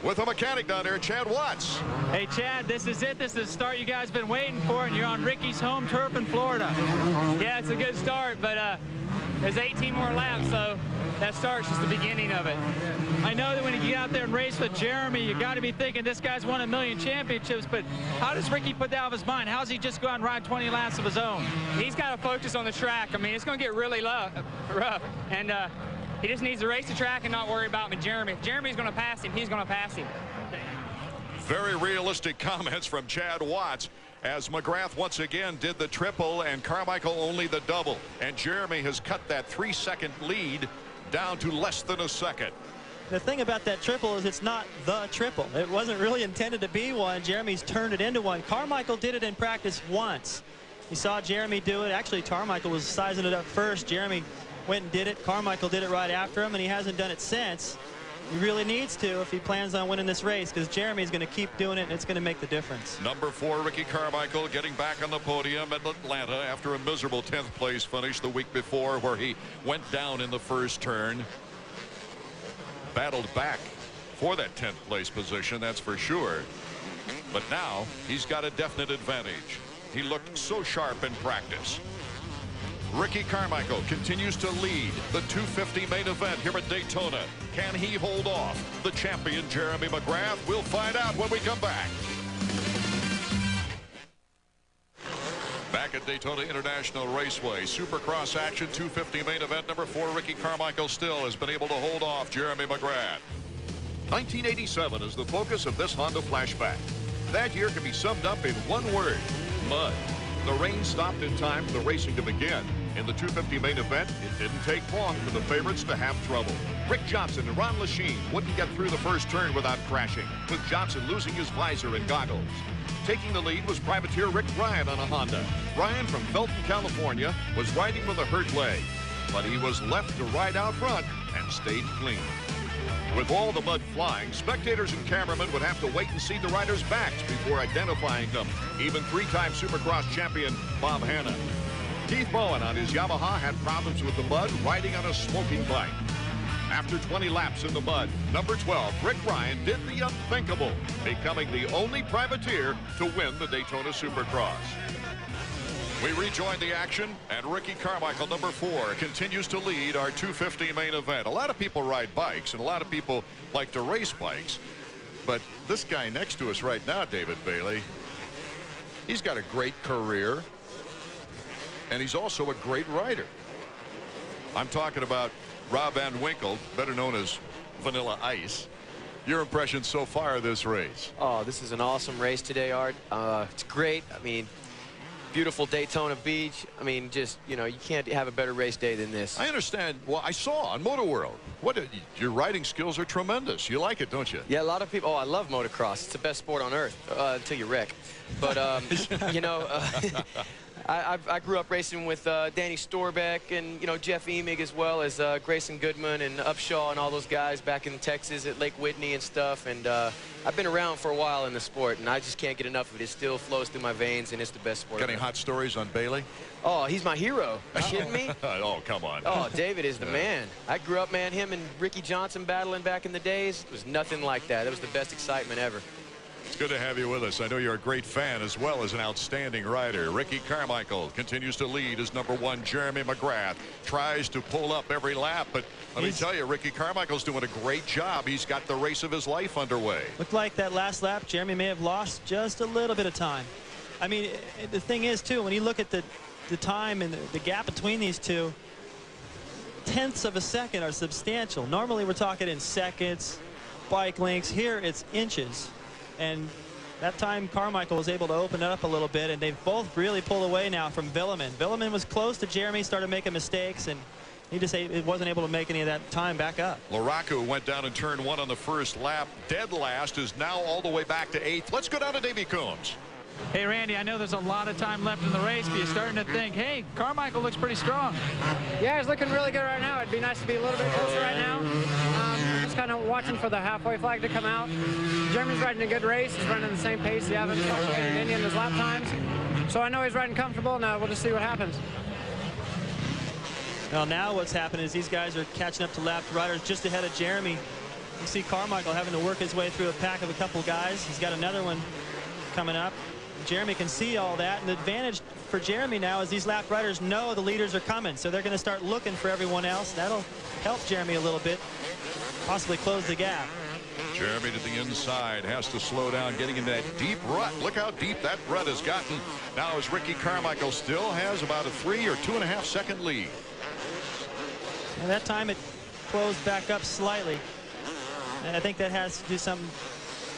S2: with a mechanic down there, Chad Watts.
S6: Hey, Chad, this is it. This is the start you guys have been waiting for, and you're on Ricky's home turf in Florida.
S9: Yeah, it's a good start, but there's 18 more laps, so that start's just the beginning of it.
S6: I know that when you get out there and race with Jeremy, you got to be thinking this guy's won 1,000,000 championships, but how does Ricky put that out of his mind? How's he just go out and ride 20 laps of his own?
S9: He's got to focus on the track. I mean, it's going to get really rough, and he just needs to race the track and not worry about Jeremy. If Jeremy's going to pass him, he's going to pass him.
S2: Very realistic comments from Chad Watts, as McGrath once again did the triple and Carmichael only the double. And Jeremy has cut that 3-second lead down to less than a second.
S1: The thing about that triple is it's not the triple. It wasn't really intended to be one. Jeremy's turned it into one. Carmichael did it in practice once. You saw Jeremy do it. Actually, Carmichael was sizing it up first. Jeremy went and did it. Carmichael did it right after him, and he hasn't done it since. He really needs to if he plans on winning this race, because Jeremy's going to keep doing it, and it's going to make the difference.
S2: Number 4, Ricky Carmichael, getting back on the podium at Atlanta after a miserable 10th place finish the week before, where he went down in the first turn. Battled back for that 10th place position, that's for sure. But now he's got a definite advantage. He looked so sharp in practice. Ricky Carmichael continues to lead the 250 main event here at Daytona. Can he hold off the champion Jeremy McGrath? We'll find out when we come back. Back at Daytona International Raceway, Supercross action, 250 main event, number 4, Ricky Carmichael still has been able to hold off Jeremy McGrath. 1987 is the focus of this Honda flashback. That year can be summed up in one word: mud. The rain stopped in time for the racing to begin. In the 250 main event, it didn't take long for the favorites to have trouble. Rick Johnson and Ron Lachine wouldn't get through the first turn without crashing, with Johnson losing his visor and goggles. Taking the lead was privateer Rick Ryan on a Honda. Ryan from Felton, California, was riding with a hurt leg, but he was left to ride out front and stayed clean. With all the mud flying, spectators and cameramen would have to wait and see the riders' backs before identifying them. Even 3-time Supercross champion Bob Hanna. Keith Bowen on his Yamaha had problems with the mud, riding on a smoking bike. After 20 laps in the mud, number 12, Rick Ryan, did the unthinkable, becoming the only privateer to win the Daytona Supercross. We rejoin the action, and Ricky Carmichael, number 4, continues to lead our 250 main event. A lot of people ride bikes, and a lot of people like to race bikes. But this guy next to us right now, David Bailey, he's got a great career, and he's also a great rider. I'm talking about Rob Van Winkle, better known as Vanilla Ice. Your impression so far of this race?
S13: Oh, this is an awesome race today, Art. It's great. I mean, beautiful Daytona Beach. I mean, just, you know, you can't have a better race day than this.
S2: I understand. Well, I saw on Motor World. Your riding skills are tremendous. You like it, don't you?
S13: Yeah, a lot of people. Oh, I love motocross. It's the best sport on earth until you wreck. But, you know, I grew up racing with Danny Storbeck and, you know, Jeff Emig, as well as Grayson Goodman and Upshaw and all those guys back in Texas at Lake Whitney and stuff. And I've been around for a while in the sport, and I just can't get enough of it. It still flows through my veins, and it's the best sport.
S2: Got any hot stories on Bailey?
S13: Oh, he's my hero. You kidding me?
S2: Oh, come on.
S13: Oh, David is the man. I grew up, man, him and Ricky Johnson battling back in the days. It was nothing like that. It was the best excitement ever.
S2: It's good to have you with us. I know you're a great fan as well as an outstanding rider. Ricky Carmichael continues to lead as #1. Jeremy McGrath tries to pull up every lap, but let me tell you, Ricky Carmichael's doing a great job. He's got the race of his life underway.
S1: Looked like that last lap, Jeremy may have lost just a little bit of time. I mean, the thing is, too, when you look at the time and the gap between these two, tenths of a second are substantial. Normally, we're talking in seconds, bike lengths. Here, it's inches. And that time Carmichael was able to open it up a little bit, and they've both really pulled away now from Villeman. Villeman was close to Jeremy, started making mistakes, and he just wasn't able to make any of that time back up.
S2: Laraku went down in turn 1 on the first lap. Dead last, is now all the way back to 8th. Let's go down to Davey Coombs.
S6: Hey, Randy, I know there's a lot of time left in the race, but you're starting to think, hey, Carmichael looks pretty strong.
S4: Yeah, he's looking really good right now. It'd be nice to be a little bit closer right now. Just kind of watching for the halfway flag to come out. Jeremy's riding a good race. He's running the same pace. He hasn't fluctuated any in his lap times. So I know he's riding comfortable. Now we'll just see what happens.
S1: Well, now what's happened is these guys are catching up to lapped riders just ahead of Jeremy. You see Carmichael having to work his way through a pack of a couple guys. He's got another one coming up. Jeremy can see all that, and the advantage for Jeremy now is these lap riders know the leaders are coming, so they're going to start looking for everyone else. That'll help Jeremy a little bit, possibly close the gap.
S2: Jeremy to the inside, has to slow down, getting in that deep rut. Look how deep that rut has gotten. Now as Ricky Carmichael still has about a 3 or 2.5 second lead.
S1: And that time it closed back up slightly, and I think that has to do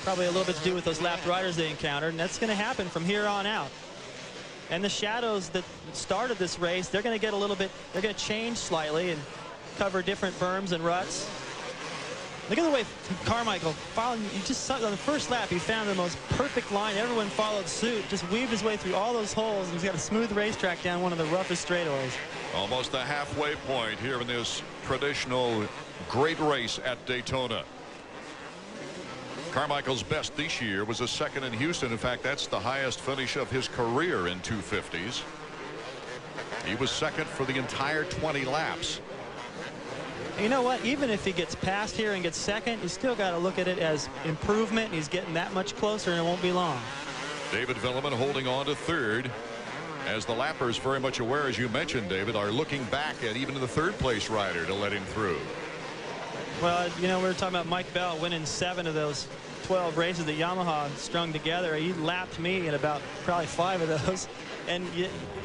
S1: probably a little bit to do with those lapped riders they encountered, and that's going to happen from here on out. And the shadows that started this race, they're going to get a little bit, they're going to change slightly and cover different berms and ruts. Look at the way Carmichael following. You just saw on the first lap, he found the most perfect line. Everyone followed suit, just weaved his way through all those holes, and he's got a smooth racetrack down one of the roughest straightaways.
S2: Almost the halfway point here in this traditional great race at Daytona. Carmichael's best this year was a second in Houston. In fact, that's the highest finish of his career in 250s. He was second for the entire 20 laps.
S1: You know what? Even if he gets past here and gets second, you still got to look at it as improvement. He's getting that much closer, and it won't be long.
S2: David Villeman holding on to third, as the lappers, very much aware, as you mentioned, David, are looking back at even the third place rider to let him through.
S1: Well, you know, we were talking about Mike Bell winning 7 of those 12 races that Yamaha strung together. He lapped me in about probably 5 of those. And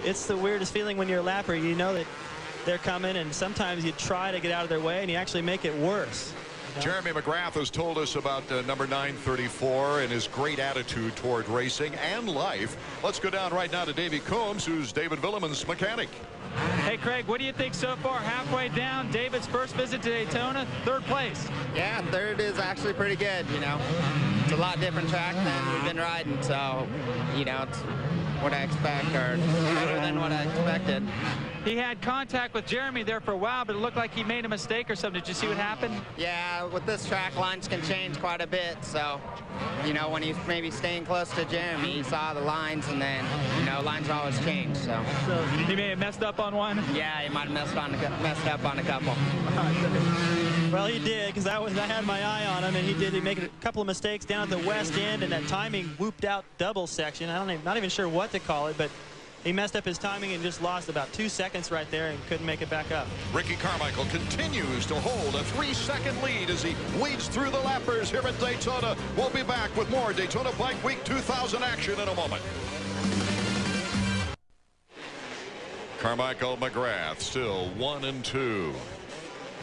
S1: it's the weirdest feeling when you're a lapper. You know that they're coming, and sometimes you try to get out of their way, and you actually make it worse. You know?
S2: Jeremy McGrath has told us about number 934 and his great attitude toward racing and life. Let's go down right now to Davey Coombs, who's David Villeman's mechanic.
S6: Hey, Craig, what do you think so far? Halfway down, David's first visit to Daytona, 3rd place.
S5: Yeah, 3rd is actually pretty good, you know. It's a lot different track than we've been riding, so, you know, it's what I expect, or better than what I expected.
S6: He had contact with Jeremy there for a while, but it looked like he made a mistake or something. Did you see what happened?
S5: Yeah, with this track, lines can change quite a bit, so, you know, when he's maybe staying close to Jeremy, he saw the lines, and then, you know, lines always change, so.
S6: He may have messed up on one?
S5: Yeah, he might have messed up on a couple.
S1: Well, he did, because I had my eye on him, and he did. He made a couple of mistakes down at the west end, and that timing whooped out double section. Not even sure what to call it, but he messed up his timing and just lost about 2 seconds right there and couldn't make it back up.
S2: Ricky Carmichael continues to hold a 3-second lead as he weeds through the lappers here at Daytona. We'll be back with more Daytona Bike Week 2000 action in a moment. Carmichael McGrath still 1 and 2.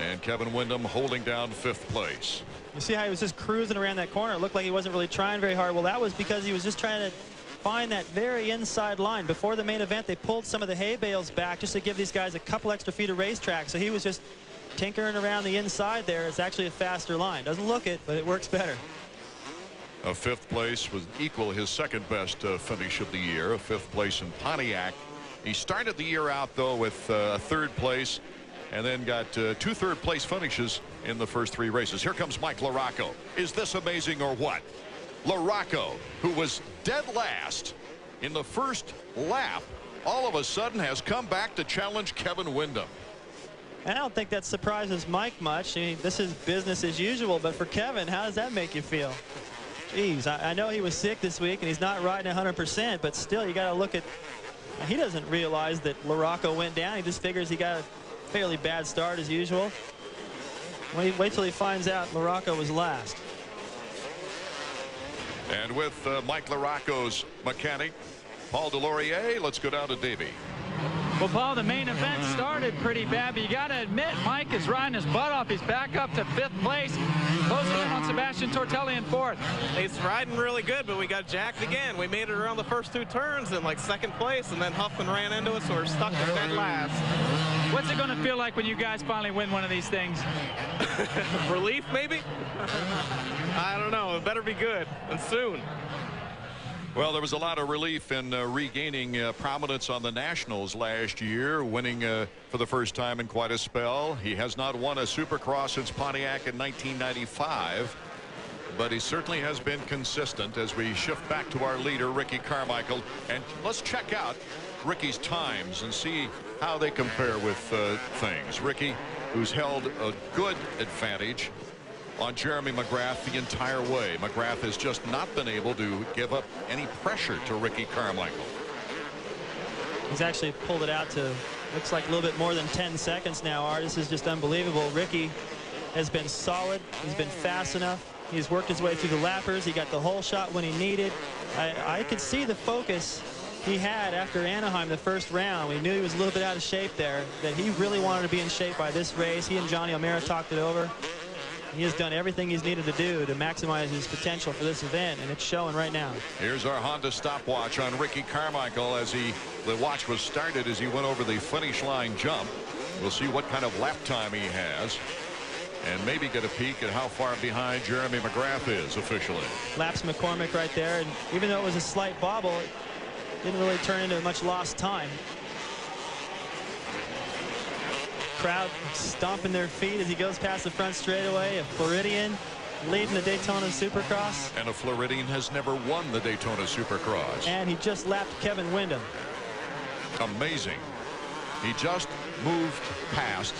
S2: And Kevin Windham holding down 5th place.
S1: You see how he was just cruising around that corner? It looked like he wasn't really trying very hard. Well, that was because he was just trying to find that very inside line. Before the main event, they pulled some of the hay bales back just to give these guys a couple extra feet of racetrack. So he was just tinkering around the inside there. It's actually a faster line. Doesn't look it, but it works better.
S2: A 5th place was equal his second best finish of the year. A 5th place in Pontiac He started the year out, though, with a third place and then got 2 third-place finishes in the first 3 races. Here comes Mike LaRocco. Is this amazing or what? LaRocco, who was dead last in the first lap, all of a sudden has come back to challenge Kevin Windham.
S1: And I don't think that surprises Mike much. I mean, this is business as usual, but for Kevin, how does that make you feel? Geez, I know he was sick this week and he's not riding 100%, but still, you got to look at. He doesn't realize that LaRocco went down. He just figures he got a fairly bad start as usual. Wait till he finds out LaRocco was last.
S2: And with Mike LaRocco's mechanic, Paul Delorier, let's go down to Davey.
S6: Well, Paul, the main event started pretty bad, but you got to admit, Mike is riding his butt off. He's back up to 5th place, closing in on Sebastian Tortelli in 4th.
S14: He's riding really good, but we got jacked again. We made it around the first 2 turns in like 2nd place, and then Huffman ran into us, so we're stuck at dead last.
S6: What's it going to feel like when you guys finally win one of these things?
S14: Relief, maybe? I don't know. It better be good, and soon.
S2: Well, there was a lot of relief in regaining prominence on the Nationals last year, winning for the first time in quite a spell. He has not won a Supercross since Pontiac in 1995, but he certainly has been consistent as we shift back to our leader, Ricky Carmichael. And let's check out Ricky's times and see how they compare with things. Ricky, who's held a good advantage on Jeremy McGrath the entire way. McGrath has just not been able to give up any pressure to Ricky Carmichael.
S1: He's actually pulled it out to, looks like a little bit more than 10 seconds now. Art, this is just unbelievable. Ricky has been solid. He's been fast enough. He's worked his way through the lappers. He got the whole shot when he needed. I could see the focus he had after Anaheim the first round. We knew he was a little bit out of shape there, that he really wanted to be in shape by this race. He and Johnny O'Mara talked it over. He has done everything he's needed to do to maximize his potential for this event, and it's showing right now.
S2: Here's our Honda stopwatch on Ricky Carmichael as the watch was started as he went over the finish line jump. We'll see what kind of lap time he has and maybe get a peek at how far behind Jeremy McGrath is officially.
S1: Laps McCormick right there, and even though it was a slight bobble, it didn't really turn into much lost time. Crowd stomping their feet as he goes past the front straightaway. A Floridian leading the Daytona Supercross.
S2: And a Floridian has never won the Daytona Supercross.
S1: And he just lapped Kevin Windham.
S2: Amazing. He just moved past.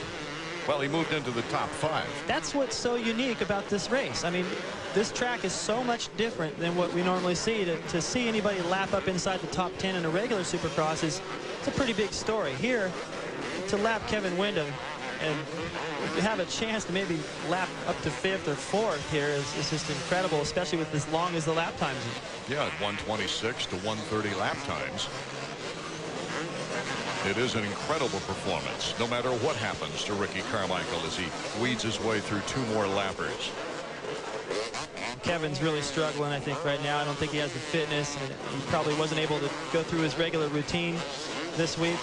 S2: Well, he moved into the top 5.
S1: That's what's so unique about this race. I mean, this track is so much different than what we normally see. To see anybody lap up inside the top 10 in a regular Supercross it's a pretty big story. Here, to lap Kevin Windham and to have a chance to maybe lap up to 5th or 4th here is just incredible, especially with as long as the lap times.
S2: Yeah, 126 to 130 lap times. It is an incredible performance, no matter what happens to Ricky Carmichael as he weeds his way through 2 more lappers.
S1: Kevin's really struggling, I think, right now. I don't think he has the fitness, and he probably wasn't able to go through his regular routine this week.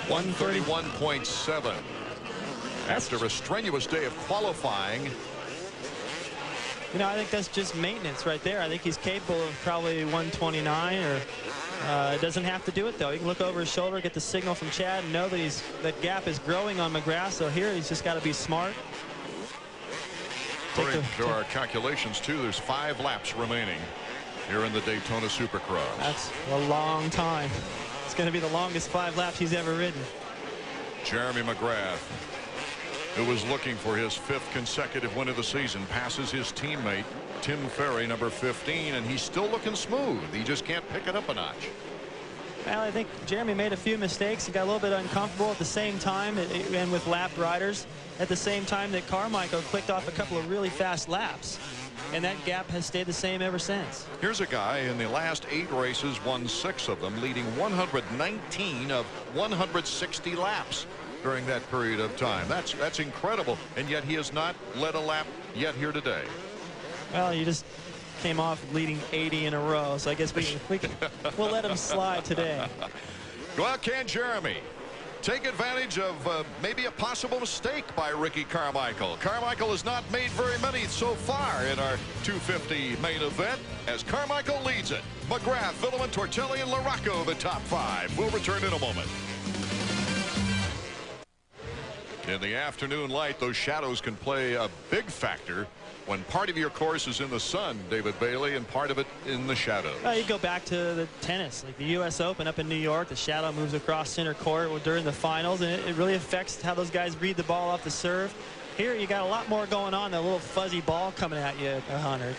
S2: 131.7 after a strenuous day of qualifying.
S1: You know, I think that's just maintenance right there. I think he's capable of probably 129, or doesn't have to do it though. He can look over his shoulder, get the signal from Chad, and know that that gap is growing on McGrath. So here he's just got to be smart.
S2: According to our calculations too, there's 5 laps remaining here in the Daytona Supercross.
S1: That's a long time. It's going to be the longest 5 laps he's ever ridden.
S2: Jeremy McGrath, who was looking for his 5th consecutive win of the season, passes his teammate Tim Ferry, number 15, and he's still looking smooth. He just can't pick it up a notch.
S1: Well, I think Jeremy made a few mistakes. He got a little bit uncomfortable at the same time, and with lap riders at the same time that Carmichael clicked off a couple of really fast laps. And that gap has stayed the same ever since.
S2: Here's a guy in the last 8 races, won 6 of them, leading 119 of 160 laps during that period of time. That's incredible, and yet he has not led a lap yet here today.
S1: Well, you just came off leading 80 in a row, so I guess we'll let him slide today.
S2: Well, can Jeremy? take advantage of maybe a possible mistake by Ricky Carmichael. Carmichael has not made very many so far in our 250 main event as Carmichael leads it. McGrath, Villeman, Tortelli, and LaRocco, the top 5. We'll return in a moment. In the afternoon light, those shadows can play a big factor when part of your course is in the sun, David Bailey, and part of it in the shadow.
S1: You go back to the tennis, like the U.S. Open up in New York. The shadow moves across center court during the finals, and it really affects how those guys read the ball off the serve. Here, you got a lot more going on. That little fuzzy ball coming at you at 100.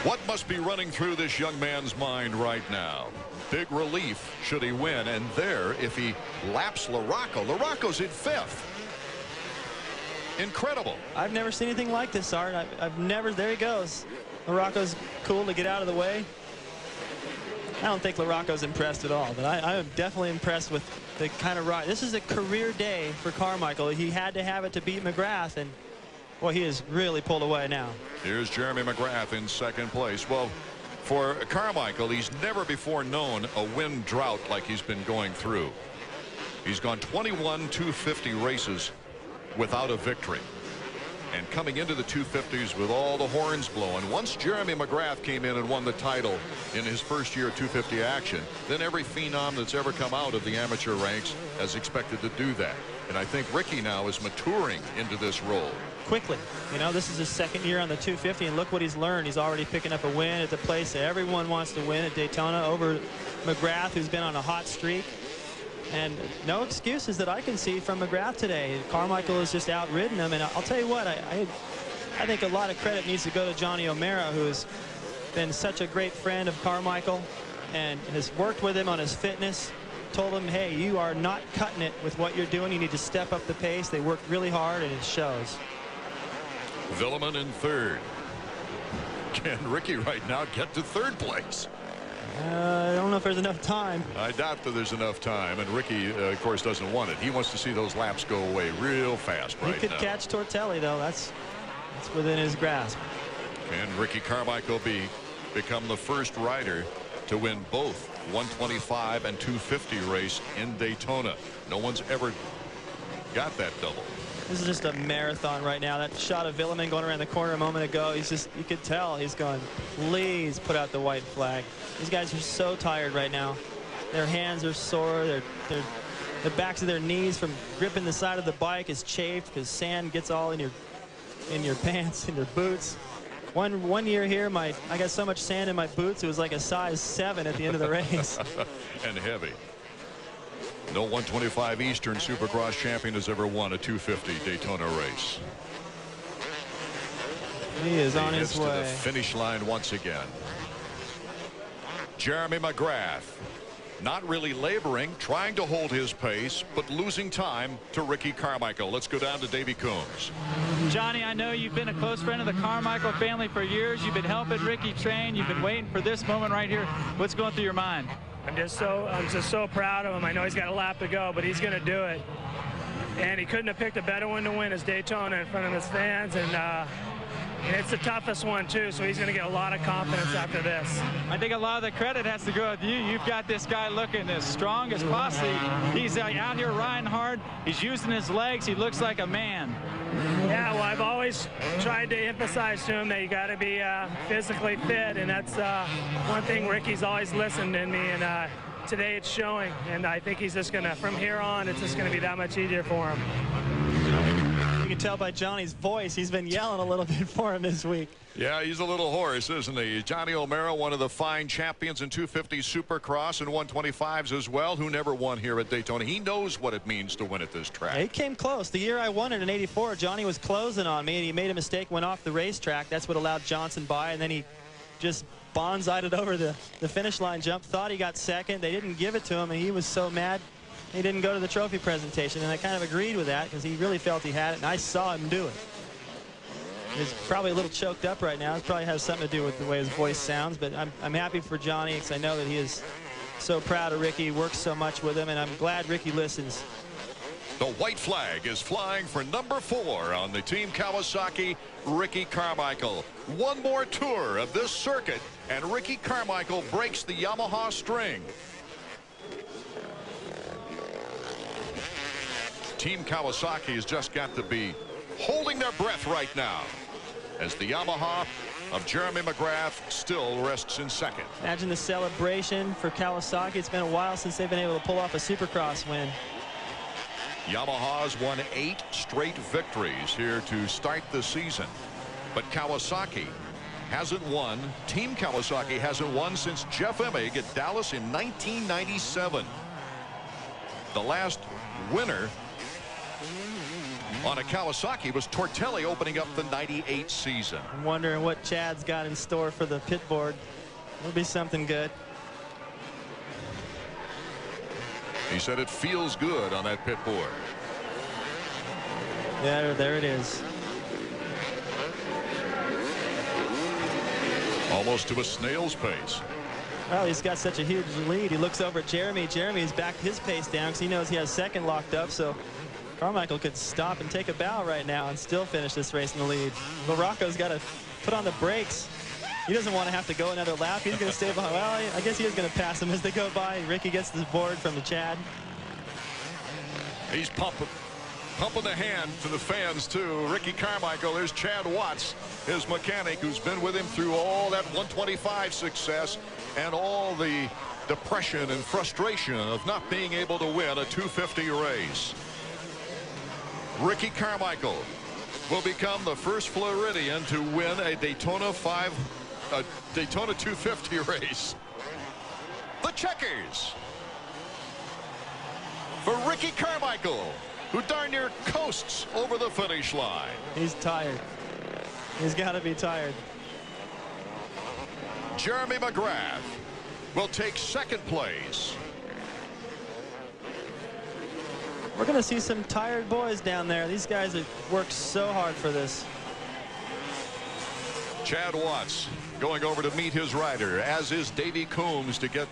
S2: What must be running through this young man's mind right now? Big relief should he win, and there, if he laps LaRocco. LaRocco's in 5th. Incredible.
S1: I've never seen anything like this, Art. I've never. There he goes. LaRocco's cool to get out of the way. I don't think LaRocco's impressed at all, but I am definitely impressed with the kind of ride. This is a career day for Carmichael. He had to have it to beat McGrath, and boy, he has really pulled away now.
S2: Here's Jeremy McGrath in 2nd place. Well, for Carmichael, he's never before known a win drought like he's been going through. He's gone 21 250 races without a victory. And coming into the 250s with all the horns blowing, once Jeremy McGrath came in and won the title in his first year of 250 action, then every phenom that's ever come out of the amateur ranks has expected to do that. And I think Ricky now is maturing into this role.
S1: Quickly. You know, this is his 2nd year on the 250, and look what he's learned. He's already picking up a win at the place that everyone wants to win at Daytona over McGrath, who's been on a hot streak. And no excuses that I can see from McGrath today. Carmichael has just outridden him, and I'll tell you what, I think a lot of credit needs to go to Johnny O'Mara, who has been such a great friend of Carmichael and has worked with him on his fitness. Told him, hey, you are not cutting it with what you're doing. You need to step up the pace. They worked really hard, and it shows.
S2: Villeman in 3rd. Can Ricky right now get to 3rd place?
S1: I don't know if there's enough time.
S2: I doubt that there's enough time, and Ricky, of course, doesn't want it. He wants to see those laps go away real fast right now.
S1: He could catch Tortelli, though. That's within his grasp.
S2: Can Ricky Carmichael become the first rider to win both 125 and 250 race in Daytona? No one's ever got that double.
S1: This is just a marathon right now. That shot of Villeman going around the corner a moment ago, he's just, you could tell he's going, please put out the white flag. These guys are so tired right now. Their hands are sore. The backs of their knees from gripping the side of the bike is chafed because sand gets all in your pants, in your boots. One year here, I got so much sand in my boots, it was like a size 7 at the end of the race.
S2: And heavy. No 125 Eastern Supercross champion has ever won a 250 Daytona race.
S1: He is on his way
S2: to the finish line once again. Jeremy McGrath, not really laboring, trying to hold his pace, but losing time to Ricky Carmichael. Let's go down to Davey Coombs.
S6: Johnny, I know you've been a close friend of the Carmichael family for years. You've been helping Ricky train. You've been waiting for this moment right here. What's going through your mind?
S15: I'm just so proud of him. I know he's got a lap to go, but he's going to do it. And he couldn't have picked a better one to win as Daytona in front of his fans. And it's the toughest one, too, so he's going to get a lot of confidence after this.
S6: I think a lot of the credit has to go with you. You've got this guy looking as strong as possible. He's out here riding hard. He's using his legs. He looks like a man.
S15: Yeah, well, I've always tried to emphasize to him that you got to be physically fit, and that's one thing Ricky's always listened to me, and today it's showing. And I think he's just going to, from here on, it's just going to be that much easier for him.
S1: You can tell by Johnny's voice, he's been yelling a little bit for him this week.
S2: Yeah, he's a little hoarse, isn't he? Johnny O'Mara, one of the fine champions in 250 Supercross and 125s as well, who never won here at Daytona. He knows what it means to win at this track.
S1: He came close. The year I won it in '84, Johnny was closing on me, and he made a mistake, went off the racetrack. That's what allowed Johnson by, and then he just bonsai'd it over the finish line jump. Thought he got second. They didn't give it to him, and he was so mad he didn't go to the trophy presentation, and I kind of agreed with that because he really felt he had it, and I saw him do it. He's probably a little choked up right now. It probably has something to do with the way his voice sounds, but I'm happy for Johnny because I know that he is so proud of Ricky, works so much with him, and I'm glad Ricky listens.
S2: The white flag is flying for number 4 on the Team Kawasaki, Ricky Carmichael. One more tour of this circuit, and Ricky Carmichael breaks the Yamaha string. Team Kawasaki has just got to be holding their breath right now as the Yamaha of Jeremy McGrath still rests in second.
S1: Imagine the celebration for Kawasaki. It's been a while since they've been able to pull off a Supercross win.
S2: Yamaha's won 8 straight victories here to start the season, but Kawasaki hasn't won. Team Kawasaki hasn't won since Jeff Emig at Dallas in 1997. The last winner on a Kawasaki was Tortelli opening up the 98 season.
S1: I'm wondering what Chad's got in store for the pit board. It'll be something good.
S2: He said it feels good on that pit board.
S1: Yeah, there it is.
S2: Almost to a snail's pace.
S1: Well, he's got such a huge lead. He looks over at Jeremy. Jeremy's backed his pace down because he knows he has second locked up. So Carmichael could stop and take a bow right now and still finish this race in the lead. LaRocco's got to put on the brakes. He doesn't want to have to go another lap. He's going to stay behind. Well, I guess he is going to pass him as they go by. Ricky gets the board from the Chad.
S2: He's pumping the hand to the fans too. Ricky Carmichael. There's Chad Watts, his mechanic, who's been with him through all that 125 success and all the depression and frustration of not being able to win a 250 race. Ricky Carmichael will become the first Floridian to win a Daytona 250 race. The checkers for Ricky Carmichael, who darn near coasts over the finish line.
S1: He's tired. He's got to be tired.
S2: Jeremy McGrath will take second place.
S1: We're going to see some tired boys down there. These guys have worked so hard for this.
S2: Chad Watts going over to meet his rider, as is Davey Coombs, to get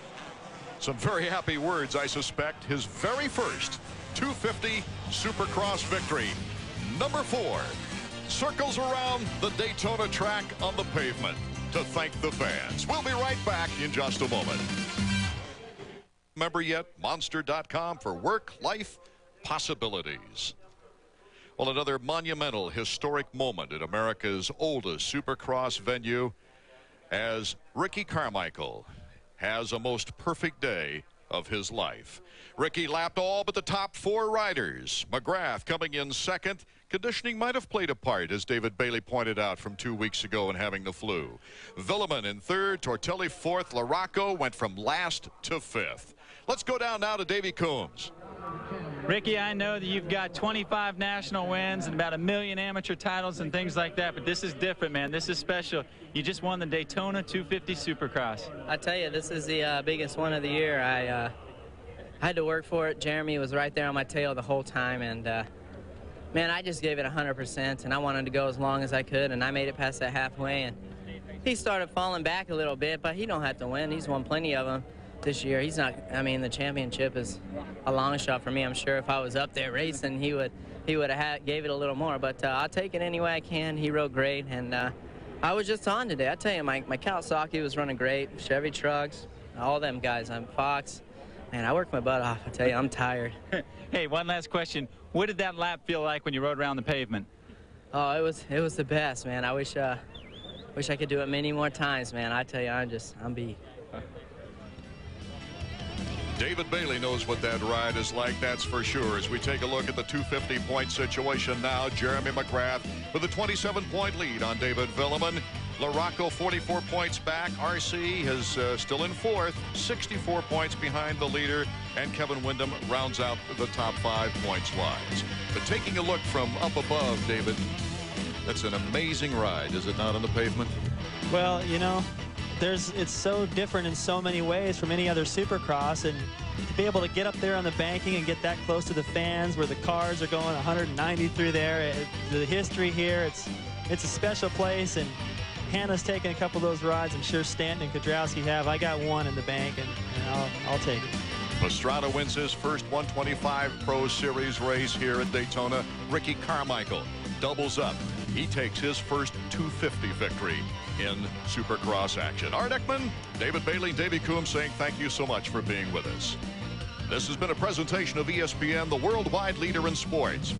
S2: some very happy words, I suspect. His very first 250 Supercross victory. Number 4 circles around the Daytona track on the pavement to thank the fans. We'll be right back in just a moment. Remember yet? Monster.com for work, life, possibilities. Well, another monumental, historic moment at America's oldest Supercross venue as Ricky Carmichael has a most perfect day of his life. Ricky lapped all but the top 4 riders. McGrath coming in second. Conditioning might have played a part, as David Bailey pointed out from 2 weeks ago and having the flu. Villeman in third, Tortelli fourth. LaRocco went from last to 5th. Let's go down now to Davey Coombs.
S6: Ricky, I know that you've got 25 national wins and about 1 million amateur titles and things like that, but this is different, man. This is special. You just won the Daytona 250 Supercross.
S16: I tell you, this is the biggest one of the year. I had to work for it. Jeremy was right there on my tail the whole time, and man, I just gave it 100%, and I wanted to go as long as I could, and I made it past that halfway, and he started falling back a little bit, but he don't have to win. He's won plenty of them this year. He's not, I mean, the championship is a long shot for me. I'm sure if I was up there racing, he would have gave it a little more, but I'll take it any way I can. He rode great, and I was just on today. I tell you, my Kawasaki was running great. Chevy trucks, all them guys. I'm Fox, and I worked my butt off. I tell you, I'm tired.
S6: Hey, one last question. What did that lap feel like when you rode around the pavement?
S16: Oh, it was the best, man. I wish I could do it many more times, man. I tell you, I'm beat.
S2: David Bailey knows what that ride is like, that's for sure. As we take a look at the 250-point situation now, Jeremy McGrath with a 27-point lead on David Villeman. LaRocco 44 points back. RC is still in 4th, 64 points behind the leader, and Kevin Windham rounds out the top 5 points-wise. But taking a look from up above, David, that's an amazing ride, is it not, on the pavement?
S1: Well, you know, it's so different in so many ways from any other Supercross, and to be able to get up there on the banking and get that close to the fans where the cars are going 190 through there, the history here, it's a special place, and Hannah's taken a couple of those rides. I'm sure Stanton and Kudrowski have. I got one in the bank, and I'll take it.
S2: Pastrana wins his first 125 Pro Series race here at Daytona. Ricky Carmichael doubles up. He takes his first 250 victory in Supercross action. Art Ekman, David Bailey, Davey Coombs saying thank you so much for being with us. This has been a presentation of ESPN, the worldwide leader in sports.